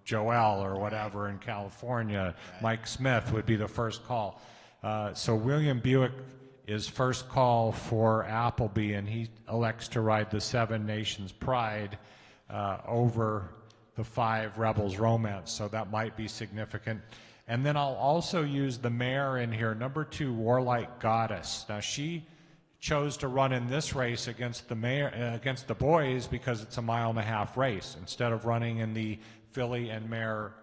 Joel or whatever in California. Right. Mike Smith would be the first call. So William Buick is first call for Appleby, and he elects to ride the 7 Nations Pride over the 5 Rebels Romance, so that might be significant. And then I'll also use the mare in here, number 2, Warlike Goddess. Now, she chose to run in this race against the boys because it's a 1.5 mile race, instead of running in the filly and mare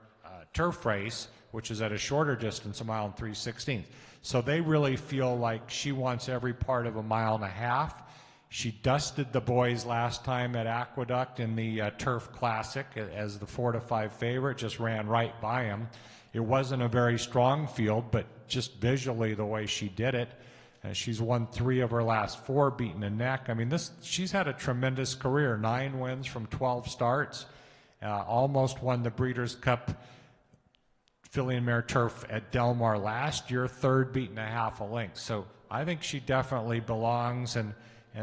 turf race, which is at a shorter distance, 1 mile 3/16. So they really feel like she wants every part of 1.5 miles. She dusted the boys last time at Aqueduct in the Turf Classic as the 4-5 favorite, just ran right by him. It wasn't a very strong field, but just visually the way she did it. She's won 3 of her last 4, beaten a neck. I mean, she's had a tremendous career, 9 wins from 12 starts. Almost won the Breeders' Cup filly and mare turf at Del Mar last year, 3rd, beaten a half a length. So I think she definitely belongs, and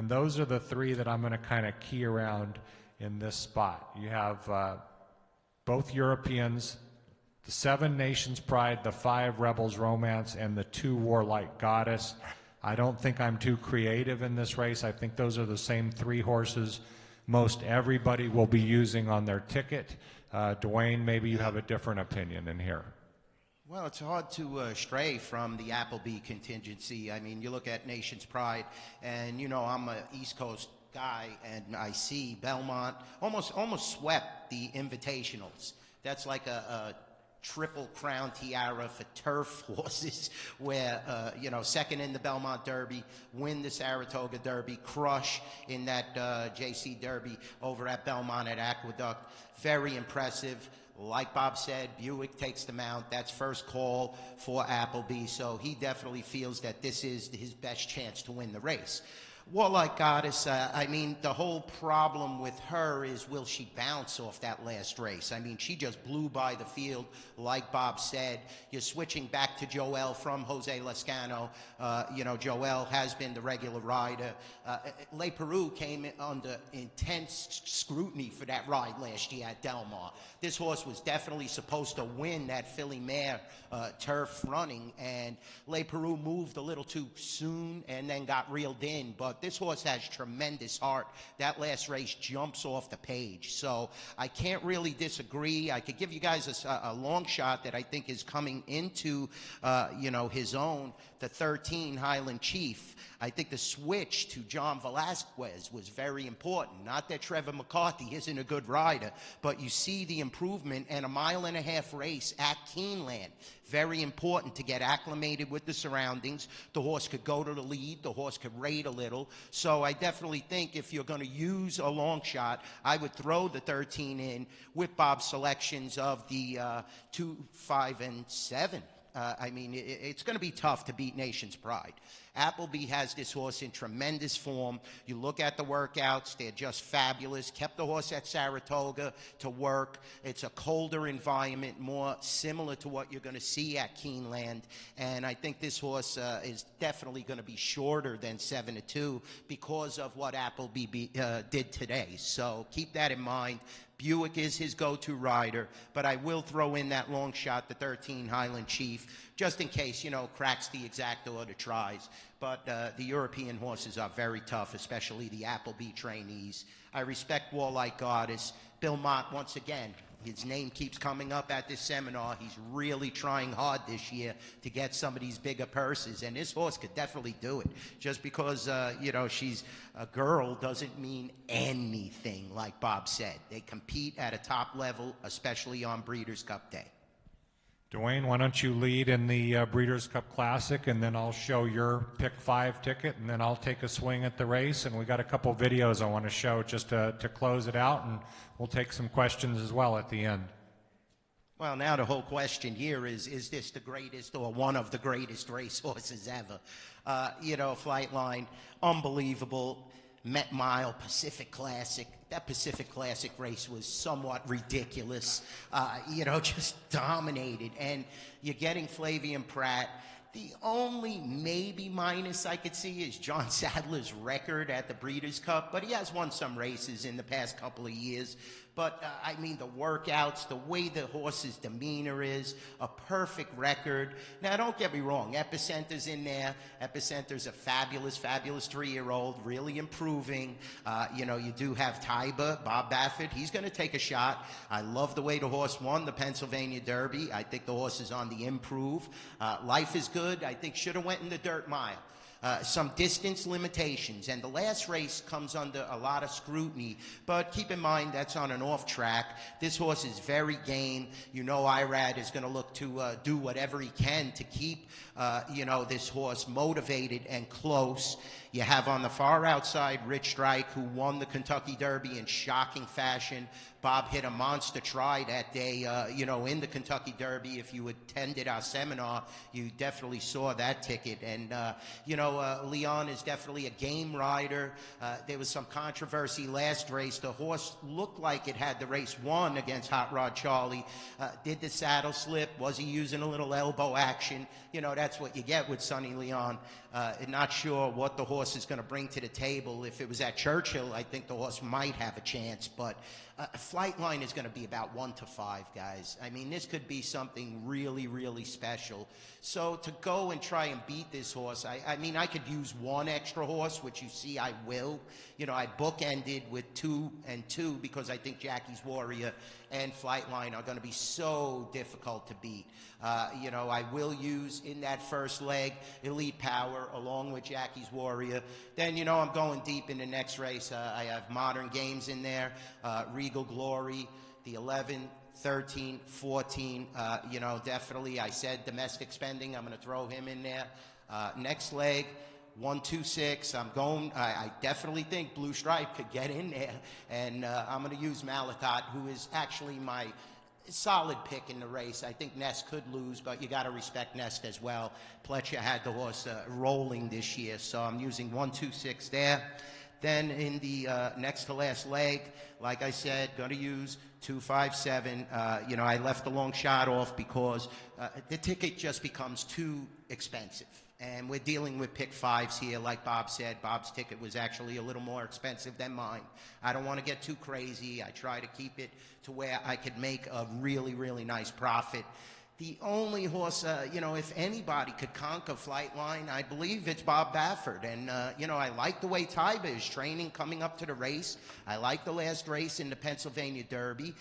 those are the 3 that I'm going to kind of key around in this spot. You have both Europeans, the 7 Nations Pride, the 5 Rebels Romance, and the 2 Warlike Goddess. I don't think I'm too creative in this race. I think those are the same 3 horses most everybody will be using on their ticket. Dwayne, maybe you have a different opinion in here. Well, it's hard to stray from the Appleby contingency. I mean, you look at Nation's Pride, and, I'm an East Coast guy, and I see Belmont almost swept the invitationals. That's like a Triple Crown Tiara for turf horses, where, second in the Belmont Derby, win the Saratoga Derby, crush in that JC Derby over at Belmont at Aqueduct. Very impressive. Like Bob said, Buick takes the mount. That's first call for Appleby, so he definitely feels that this is his best chance to win the race. Warlike Goddess, the whole problem with her is, will she bounce off that last race? I mean, she just blew by the field, like Bob said. You're switching back to Joel from Jose Lascano. Joel has been the regular rider. Le Peru came under intense scrutiny for that ride last year at Del Mar. This horse was definitely supposed to win that filly mare turf running, and Le Peru moved a little too soon and then got reeled in, but this horse has tremendous heart. That last race jumps off the page, so I can't really disagree. I could give you guys a long shot that I think is coming into his own, the 13 Highland Chief. I think the switch to John Velasquez was very important. Not that Trevor McCarthy isn't a good rider, but you see the improvement, and a 1.5 mile race at Keeneland. Very important to get acclimated with the surroundings. The horse could go to the lead. The horse could rate a little. So I definitely think if you're going to use a long shot, I would throw the 13 in with Bob's selections of the 2, 5, and 7. It's going to be tough to beat Nation's Pride. Appleby has this horse in tremendous form. You look at the workouts, they're just fabulous. Kept the horse at Saratoga to work. It's a colder environment, more similar to what you're going to see at Keeneland. And I think this horse is definitely going to be shorter than 7-2 because of what Appleby did today. So keep that in mind. Buick is his go-to rider, but I will throw in that long shot, the 13 Highland Chief, just in case, cracks the exact order tries. But the European horses are very tough, especially the Appleby trainees. I respect Warlike Goddess. Bill Mott, once again, his name keeps coming up at this seminar. He's really trying hard this year to get some of these bigger purses, and this horse could definitely do it. Just because, she's a girl doesn't mean anything, like Bob said. They compete at a top level, especially on Breeders' Cup Day. Dwayne, why don't you lead in the Breeders' Cup Classic, and then I'll show your pick 5 ticket, and then I'll take a swing at the race. And we got a couple videos I want to show just to close it out, and we'll take some questions as well at the end. Well, now the whole question here is this the greatest or one of the greatest racehorses ever? Flightline, unbelievable. Met Mile, Pacific Classic. That Pacific Classic race was somewhat ridiculous, just dominated. And you're getting Flavian Pratt. The only maybe minus I could see is John Sadler's record at the Breeders' Cup, but he has won some races in the past couple of years. But, the workouts, the way the horse's demeanor is, a perfect record. Now, don't get me wrong, Epicenter's in there. Epicenter's a fabulous, fabulous 3-year-old, really improving. You do have Tiber, Bob Baffert. He's going to take a shot. I love the way the horse won the Pennsylvania Derby. I think the horse is on the improve. Life is Good, I think, should have went in the dirt mile. Some distance limitations, and the last race comes under a lot of scrutiny, but keep in mind that's on an off track. This horse is very game. Irad is going to look to do whatever he can to keep this horse motivated and close. You have on the far outside Rich Strike, who won the Kentucky Derby in shocking fashion. Bob hit a monster try that day, in the Kentucky Derby. If you attended our seminar, you definitely saw that ticket. And, Leon is definitely a game rider. There was some controversy last race. The horse looked like it had the race won against Hot Rod Charlie. Did the saddle slip? Was he using a little elbow action? That's what you get with Sonny Leon. Not sure what the horse is going to bring to the table. If it was at Churchill, I think the horse might have a chance, but Flightline is going to be about 1 to 5, guys. This could be something really, really special. So to go and try and beat this horse, I could use one extra horse, which you see I will. I bookended with 2 and 2 because I think Jackie's Warrior and Flightline are going to be so difficult to beat. I will use in that first leg Elite Power along with Jackie's Warrior. Then, I'm going deep in the next race. I have Modern Games in there, Regal Glory, the 11, 13, 14, you know, definitely. I said domestic spending. I'm going to throw him in there. Next leg, 1, 2, 6. I definitely think Blue Stripe could get in there, and I'm going to use Malatot, who is actually my solid pick in the race. I think Nest could lose, but you got to respect Nest as well. Pletcher had the horse rolling this year, so I'm using 1, 2, 6 there. Then in the next to last leg, like I said, going to use 2, 5, 7. You know, I left the long shot off because the ticket just becomes too expensive. And we're dealing with pick 5s here, like Bob said. Bob's ticket was actually a little more expensive than mine. I don't want to get too crazy. I try to keep it to where I could make a really, really nice profit. The only horse, you know, if anybody could conquer Flightline, I believe it's Bob Baffert. And, you know, I like the way Tiber is training coming up to the race. I like the last race in the Pennsylvania Derby.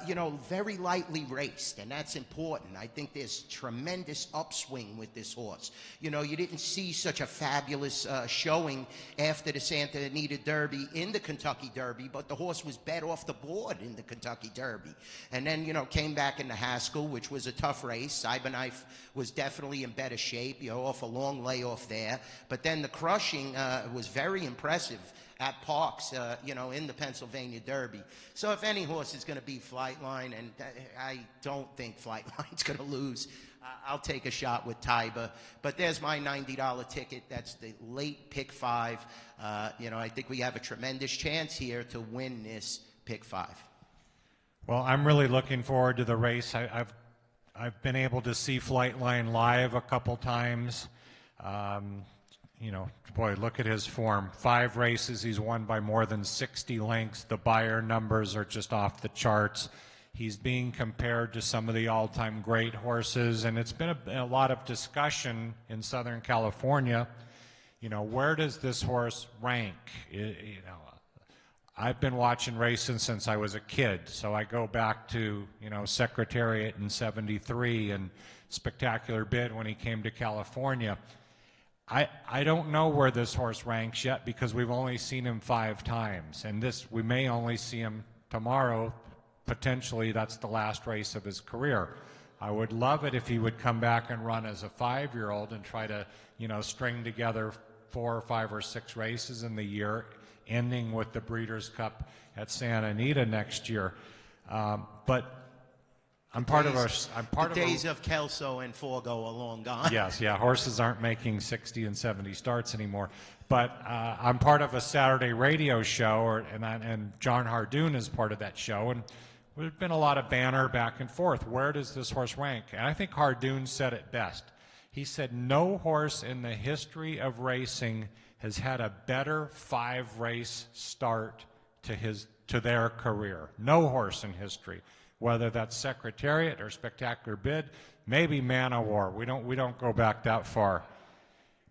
You know, very lightly raced, and that's important. I think there's tremendous upswing with this horse. You know, you didn't see such a fabulous showing after the Santa Anita Derby in the Kentucky Derby, but the horse was bet off the board in the Kentucky Derby. And then, you know, came back in the Haskell, which was a tough race. Cyberknife was definitely in better shape, you know, off a long layoff there. But then the crushing was very impressive at Parks, you know, in the Pennsylvania Derby. So if any horse is going to beat Flightline, and I don't think Flightline's going to lose, I'll take a shot with Tiber. But there's my $90 ticket. That's the late pick 5. You know, I think we have a tremendous chance here to win this pick 5. Well, I'm really looking forward to the race. I've been able to see Flightline live a couple times. You know, boy, look at his form. 5 races, he's won by more than 60 lengths. The Beyer numbers are just off the charts. He's being compared to some of the all-time great horses, and it's been a lot of discussion in Southern California. You know, where does this horse rank? You know, I've been watching racing since I was a kid, so I go back to, you know, Secretariat in '73 and Spectacular Bid when he came to California. I don't know where this horse ranks yet because we've only seen him 5 times, and we may only see him tomorrow. Potentially, that's the last race of his career. I would love it if he would come back and run as a 5-year-old and try to, you know, string together 4 or 5 or 6 races in the year, ending with the Breeders' Cup at Santa Anita next year. But I'm part of the days of Kelso and Forgo are long gone. Yes, yeah, horses aren't making 60 and 70 starts anymore. But I'm part of a Saturday radio show, and John Hardoon is part of that show, and there's been a lot of banter back and forth. Where does this horse rank? And I think Hardoon said it best. He said no horse in the history of racing has had a better 5-race start to their career. No horse in history, whether that's Secretariat or Spectacular Bid, maybe Man o' War. We don't go back that far.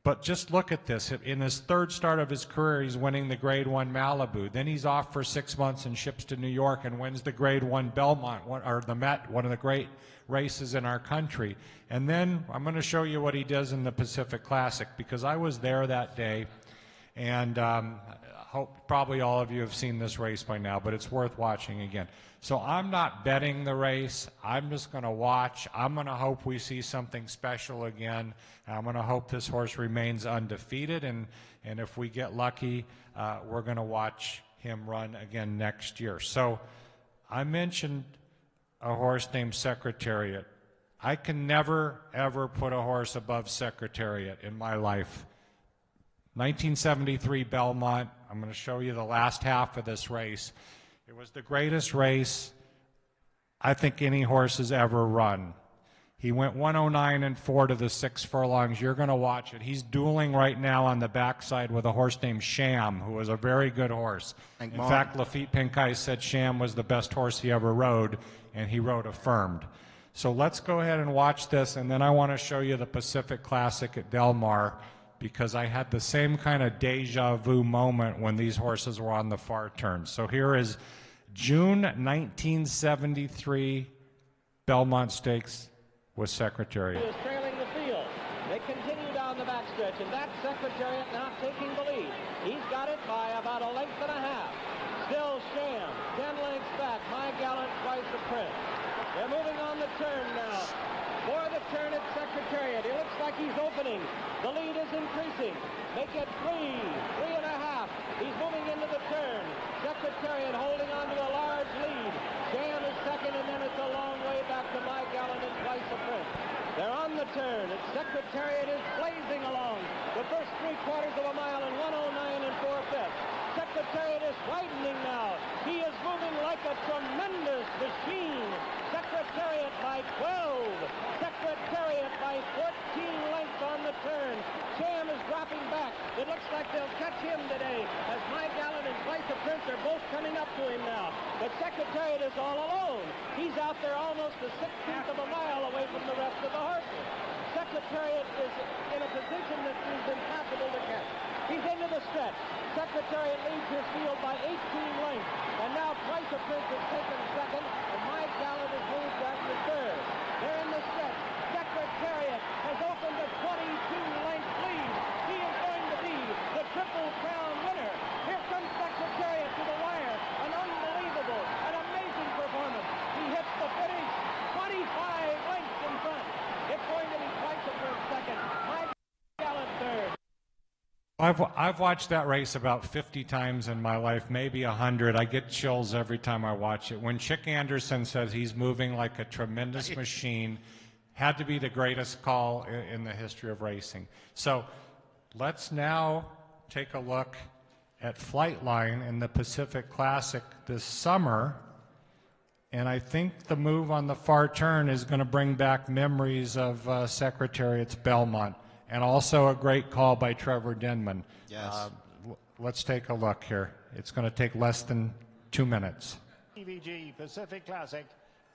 But just look at this. In his 3rd start of his career, he's winning the Grade 1 Malibu. Then he's off for 6 months and ships to New York and wins the Grade 1 Belmont, or the Met, one of the great races in our country. And then I'm going to show you what he does in the Pacific Classic, because I was there that day, and hope probably all of you have seen this race by now, but it's worth watching again. So I'm not betting the race. I'm just going to watch. I'm going to hope we see something special again. I'm going to hope this horse remains undefeated, and if we get lucky, we're going to watch him run again next year. So I mentioned a horse named Secretariat. I can never, ever put a horse above Secretariat in my life. 1973 Belmont. I'm going to show you the last half of this race. It was the greatest race I think any horse has ever run. He went 109 and 4 to the 6 furlongs. You're going to watch it. He's dueling right now on the backside with a horse named Sham, who was a very good horse. In fact, Lafitte Pincay said Sham was the best horse he ever rode, and he rode Affirmed. So let's go ahead and watch this, and then I want to show you the Pacific Classic at Del Mar, because I had the same kind of deja vu moment when these horses were on the far turn. So here is June 1973 Belmont Stakes with Secretariat. He is trailing the field. They continue down the backstretch, and that Secretariat now taking the lead. He's got it by about a length and a half. Still Sham, 10 lengths back. My Gallant Price He's opening. The lead is increasing. Make it 3.5. He's moving into the turn. Secretariat holding on to a large lead. Jam is second, and then it's a long way back to My Gallant and Twice a Prince. They're on the turn. Its Secretariat is blazing along. The first 3/4 of a mile in 109 4/5. Secretariat is widening now. He is moving like a tremendous machine. Secretariat by 12. Secretariat by 14 lengths on the turn. Jam is dropping back. It looks like they'll catch him today as My Gallant and Twice a Prince are both coming up to him now. But Secretariat is all alone. He's out there almost a 16th of a mile away from the rest of the horses. Secretariat is in a position that seems impossible to catch. He's into the stretch. Secretariat leads his field by 18 lengths. And now Twice a Prince has taken second, and My Gallant has moved back to third. They're in the stretch. Secretariat has opened a 22-length lead. He is going to be the Triple Crown winner. Here comes Secretariat to the wire. An unbelievable, an amazing performance. He hits the finish 25 lengths in front. It's going to be Twice a Prince second. My Gallant third. I've watched that race about 50 times in my life, maybe 100. I get chills every time I watch it. When Chick Anderson says he's moving like a tremendous machine, had to be the greatest call in the history of racing. So let's now take a look at Flightline in the Pacific Classic this summer. And I think the move on the far turn is going to bring back memories of Secretariat's Belmont. And also a great call by Trevor Denman. Yes. Let's take a look here. It's going to take less than 2 minutes. PVG Pacific Classic.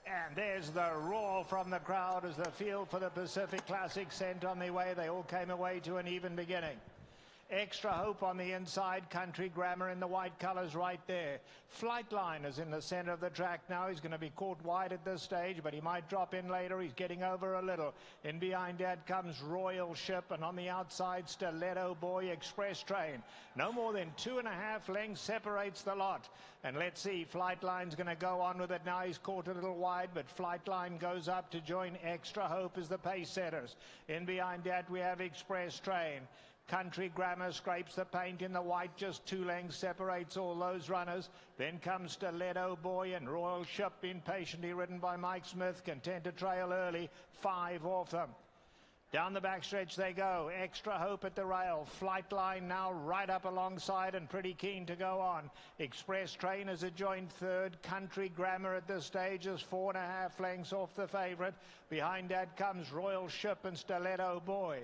And there's the roar from the crowd as the field for the Pacific Classic sent on their way. They all came away to an even beginning. Extra Hope on the inside, Country Grammar in the white colors right there. Flightline is in the center of the track now. He's going to be caught wide at this stage, but he might drop in later. He's getting over a little. In behind that comes Royal Ship, and on the outside, Stiletto Boy Express Train. No more than 2.5 lengths separates the lot. And let's see, Flightline's going to go on with it now. He's caught a little wide, but Flightline goes up to join Extra Hope as the pace setters. In behind that, we have Express Train. Country Grammar scrapes the paint in the white, just 2 lengths separates all those runners. Then comes Stiletto Boy and Royal Ship, impatiently ridden by Mike Smith, content to trail early, 5 off them. Down the backstretch they go. Extra Hope at the rail. Flightline now right up alongside and pretty keen to go on. Express Train is a joint third. Country Grammar at this stage is 4.5 lengths off the favorite. Behind that comes Royal Ship and Stiletto Boy.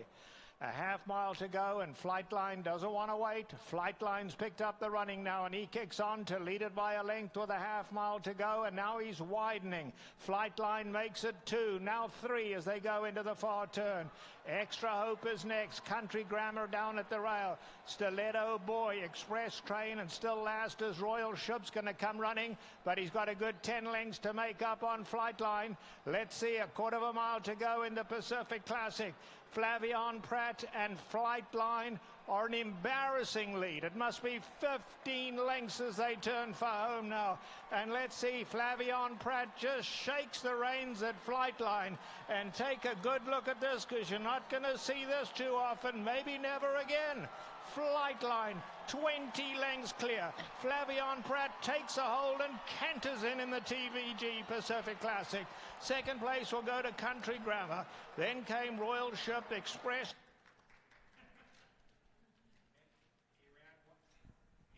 A half mile to go, and Flightline doesn't want to wait. Flightline's picked up the running now, and he kicks on to lead it by a length with a half mile to go, and now he's widening. Flightline makes it 2, now 3 as they go into the far turn. Extra Hope is next. Country Grammar down at the rail. Stiletto Boy, Express Train, and still last is Royal Ship's going to come running, but he's got a good 10 lengths to make up on Flightline. Let's see, a 1/4 mile to go in the Pacific Classic. Flavion Pratt and Flightline are an embarrassing lead. It must be 15 lengths as they turn for home now. And let's see, Flavion Pratt just shakes the reins at Flightline. And take a good look at this, because you're not going to see this too often, maybe never again. Flightline, 20 lengths clear. Flavion Pratt takes a hold and canters in the TVG Pacific Classic. Second place will go to Country Grammar. Then came Royal Ship Express.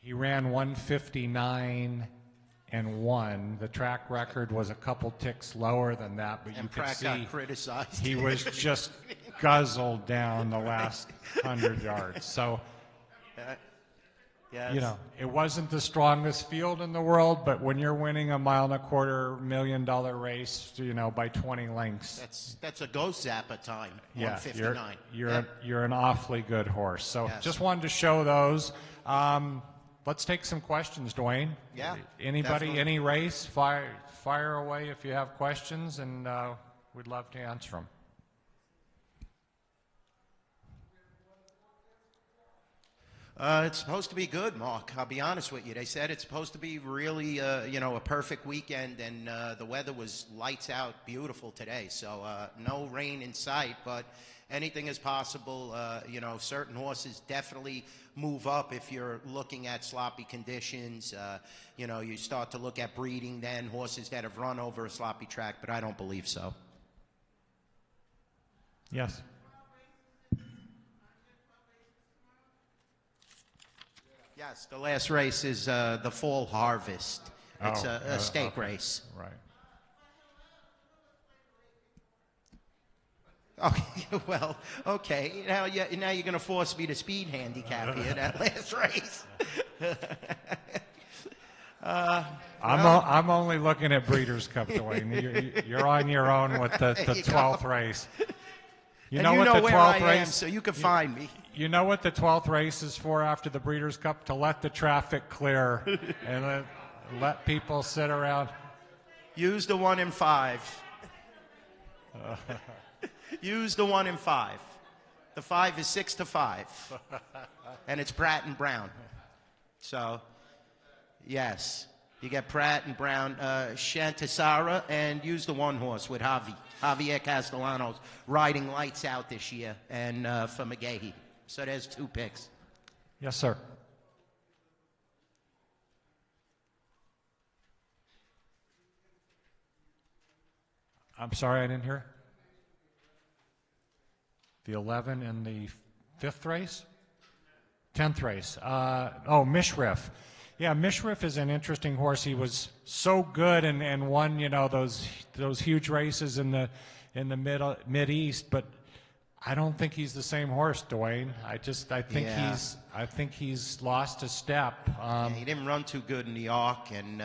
He ran 1:59 and 1. The track record was a couple ticks lower than that, but you could Pratt see got criticized. he was just guzzled down the last 100 yards. So, yes. you know, it wasn't the strongest field in the world, but when you're winning a $1.25 million race, you know, by 20 lengths, that's a ghost Zappa time. yeah, 159. you're an awfully good horse. So Yes. just wanted to show those. Let's take some questions, Dwayne. Yeah, Anybody, definitely. any race, fire away if you have questions, and we'd love to answer them. It's supposed to be good, Mark. I'll be honest with you. They said it's supposed to be really, a perfect weekend, and the weather was lights out, beautiful today. So no rain in sight, but anything is possible. Certain horses definitely move up if you're looking at sloppy conditions. You start to look at breeding then, horses that have run over a sloppy track, but I don't believe so. Yes. Yes, the last race is the Fall Harvest. It's a stake race. Right. Okay, well, okay. Now you're going to force me to speed handicap here that last race. I'm only looking at Breeders' Cup, Dwayne. You're on your own with the 12th race. You know what the 12th race? So you can find me. You know what the 12th race is for after the Breeders' Cup? To let the traffic clear and let people sit around. Use the 1 in 5. Use the 1 in 5. The 5 is 6 to 5. And it's Pratt and Brown. So, yes. You get Pratt and Brown, Shantasara, and use the 1 horse with Javier Castellanos riding lights out this year, and for McGahee. So there's 2 picks. Yes, sir. I'm sorry, I didn't hear. The 11 and the 5th race? 10th race. Mishriff. Yeah, Mishriff is an interesting horse. He was so good and won, those huge races in the mid-east, but I don't think he's the same horse, Dwayne. I think he's lost a step. He didn't run too good in New York, and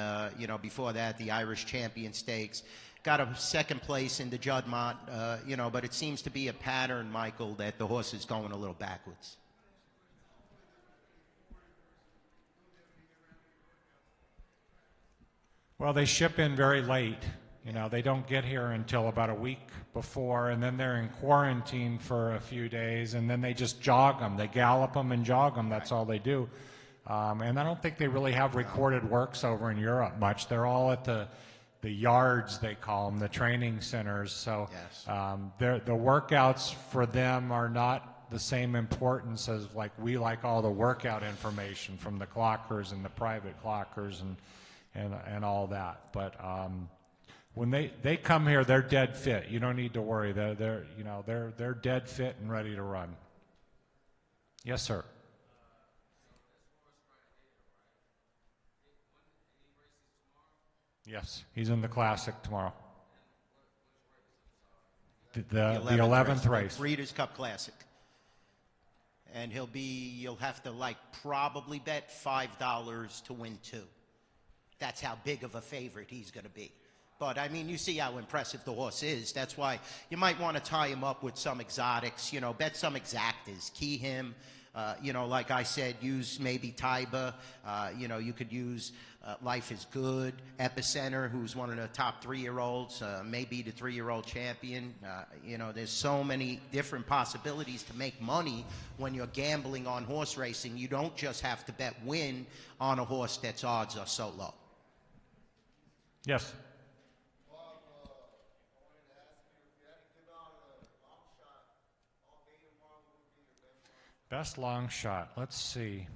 before that, the Irish Champion Stakes. Got a 2nd place in the Juddmonte, but it seems to be a pattern, Michael, that the horse is going a little backwards. Well, they ship in very late. They don't get here until about a week before, and then they're in quarantine for a few days, and then they just jog them. They gallop them and jog them. That's all they do. And I don't think they really have recorded works over in Europe much. They're all at the yards, they call them, the training centers. So yes. The workouts for them are not the same importance as we like all the workout information from the clockers and the private clockers and all that. But when they come here, they're dead fit. You don't need to worry. They're dead fit and ready to run. Yes, sir. Yes, he's in the Classic tomorrow. The 11th race. Breeders' Cup Classic. And you'll have to probably bet $5 to win 2. That's how big of a favorite he's going to be. But, you see how impressive the horse is. That's why you might want to tie him up with some exotics, bet some exactas, key him. Like I said, use maybe Taiba. You could use Life is Good, Epicenter, who's one of the top 3-year-olds, maybe the 3-year-old champion. There's so many different possibilities to make money when you're gambling on horse racing. You don't just have to bet win on a horse that's odds are so low. Yes. Best long shot. Let's see.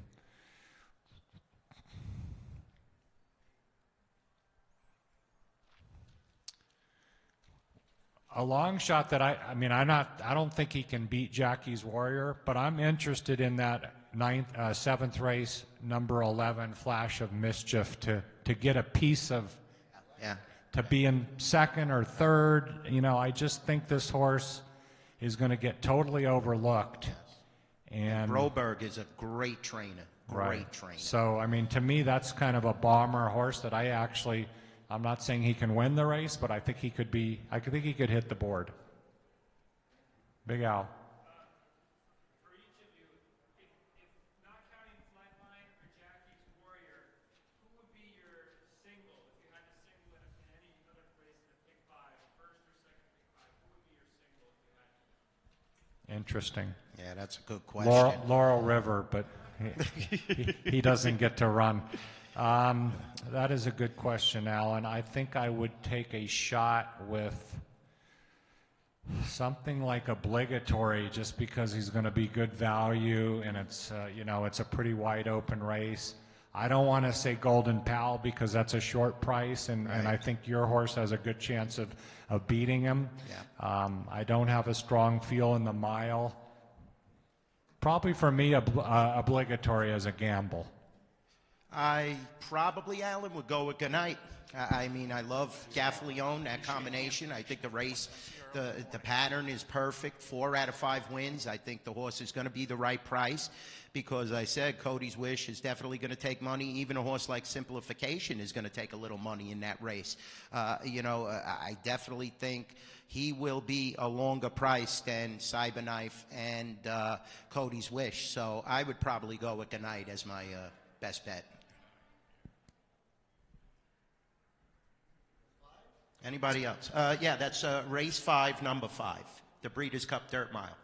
A long shot that I don't think he can beat Jackie's Warrior, but I'm interested in that 7th race, number 11, Flash of Mischief, to get a piece of, to be in 2nd or 3rd. I just think this horse is going to get totally overlooked. And Broberg is a great trainer. Great trainer. So, to me, that's kind of a bomber horse that I'm not saying he can win the race, but I think he could hit the board. Big Al. For each of you, if not counting Flightline or Jackie's Warrior, who would be your single? If you had to single in any other race in the pick 5, 1st or 2nd pick 5, who would be your single if you had to? Interesting. Yeah, that's a good question. Laurel River, but He doesn't get to run. That is a good question, Alan. I think I would take a shot with something like obligatory, just because he's going to be good value, and it's it's a pretty wide open race. I don't want to say Golden Pal because that's a short price, and I think your horse has a good chance of beating him. Yeah. I don't have a strong feel in the mile. Probably for me, obligatory as a gamble. I probably, Alan, would go with Goodnight. I mean, I love Gaffalione, that combination. I think the race, the pattern is perfect. 4 out of 5 wins. I think the horse is going to be the right price because I said Cody's Wish is definitely going to take money. Even a horse like Simplification is going to take a little money in that race. I definitely think he will be a longer price than Cyberknife and Cody's Wish. So I would probably go with Goodnight as my best bet. Anybody else? Yeah, that's race 5, number 5, the Breeders' Cup Dirt Mile.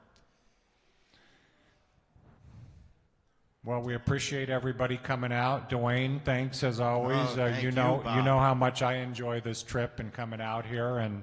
Well, we appreciate everybody coming out. Dwayne, thanks as always. Thank you Bob. know how much I enjoy this trip and coming out here, and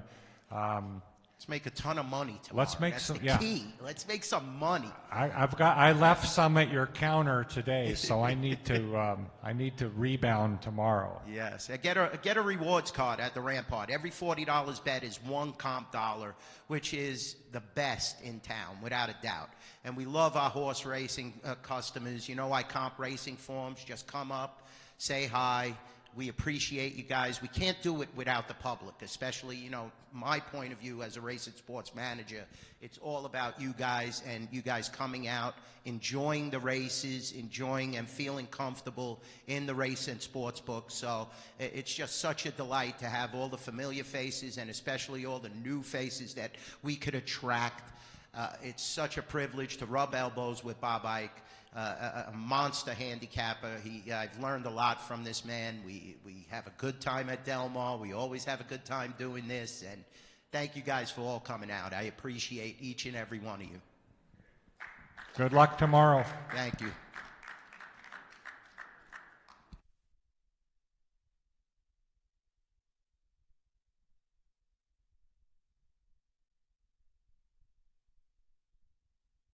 let's make a ton of money tomorrow. Let's make That's some. the Yeah. key. Let's make some money. I left some at your counter today, so I need to rebound tomorrow. Yes, get a rewards card at the Rampart. Every $40 bet is 1 comp dollar, which is the best in town, without a doubt. And we love our horse racing customers. You know, I comp racing forums. Just come up, say hi. We appreciate you guys. We can't do it without the public, especially, my point of view as a race and sports manager. It's all about you guys and you guys coming out, enjoying the races, enjoying and feeling comfortable in the race and sports book. So it's just such a delight to have all the familiar faces and especially all the new faces that we could attract. It's such a privilege to rub elbows with Bob Ike. A monster handicapper. I've learned a lot from this man. We have a good time at Del Mar. We always have a good time doing this. And thank you guys for all coming out. I appreciate each and every one of you. Good luck tomorrow. Thank you.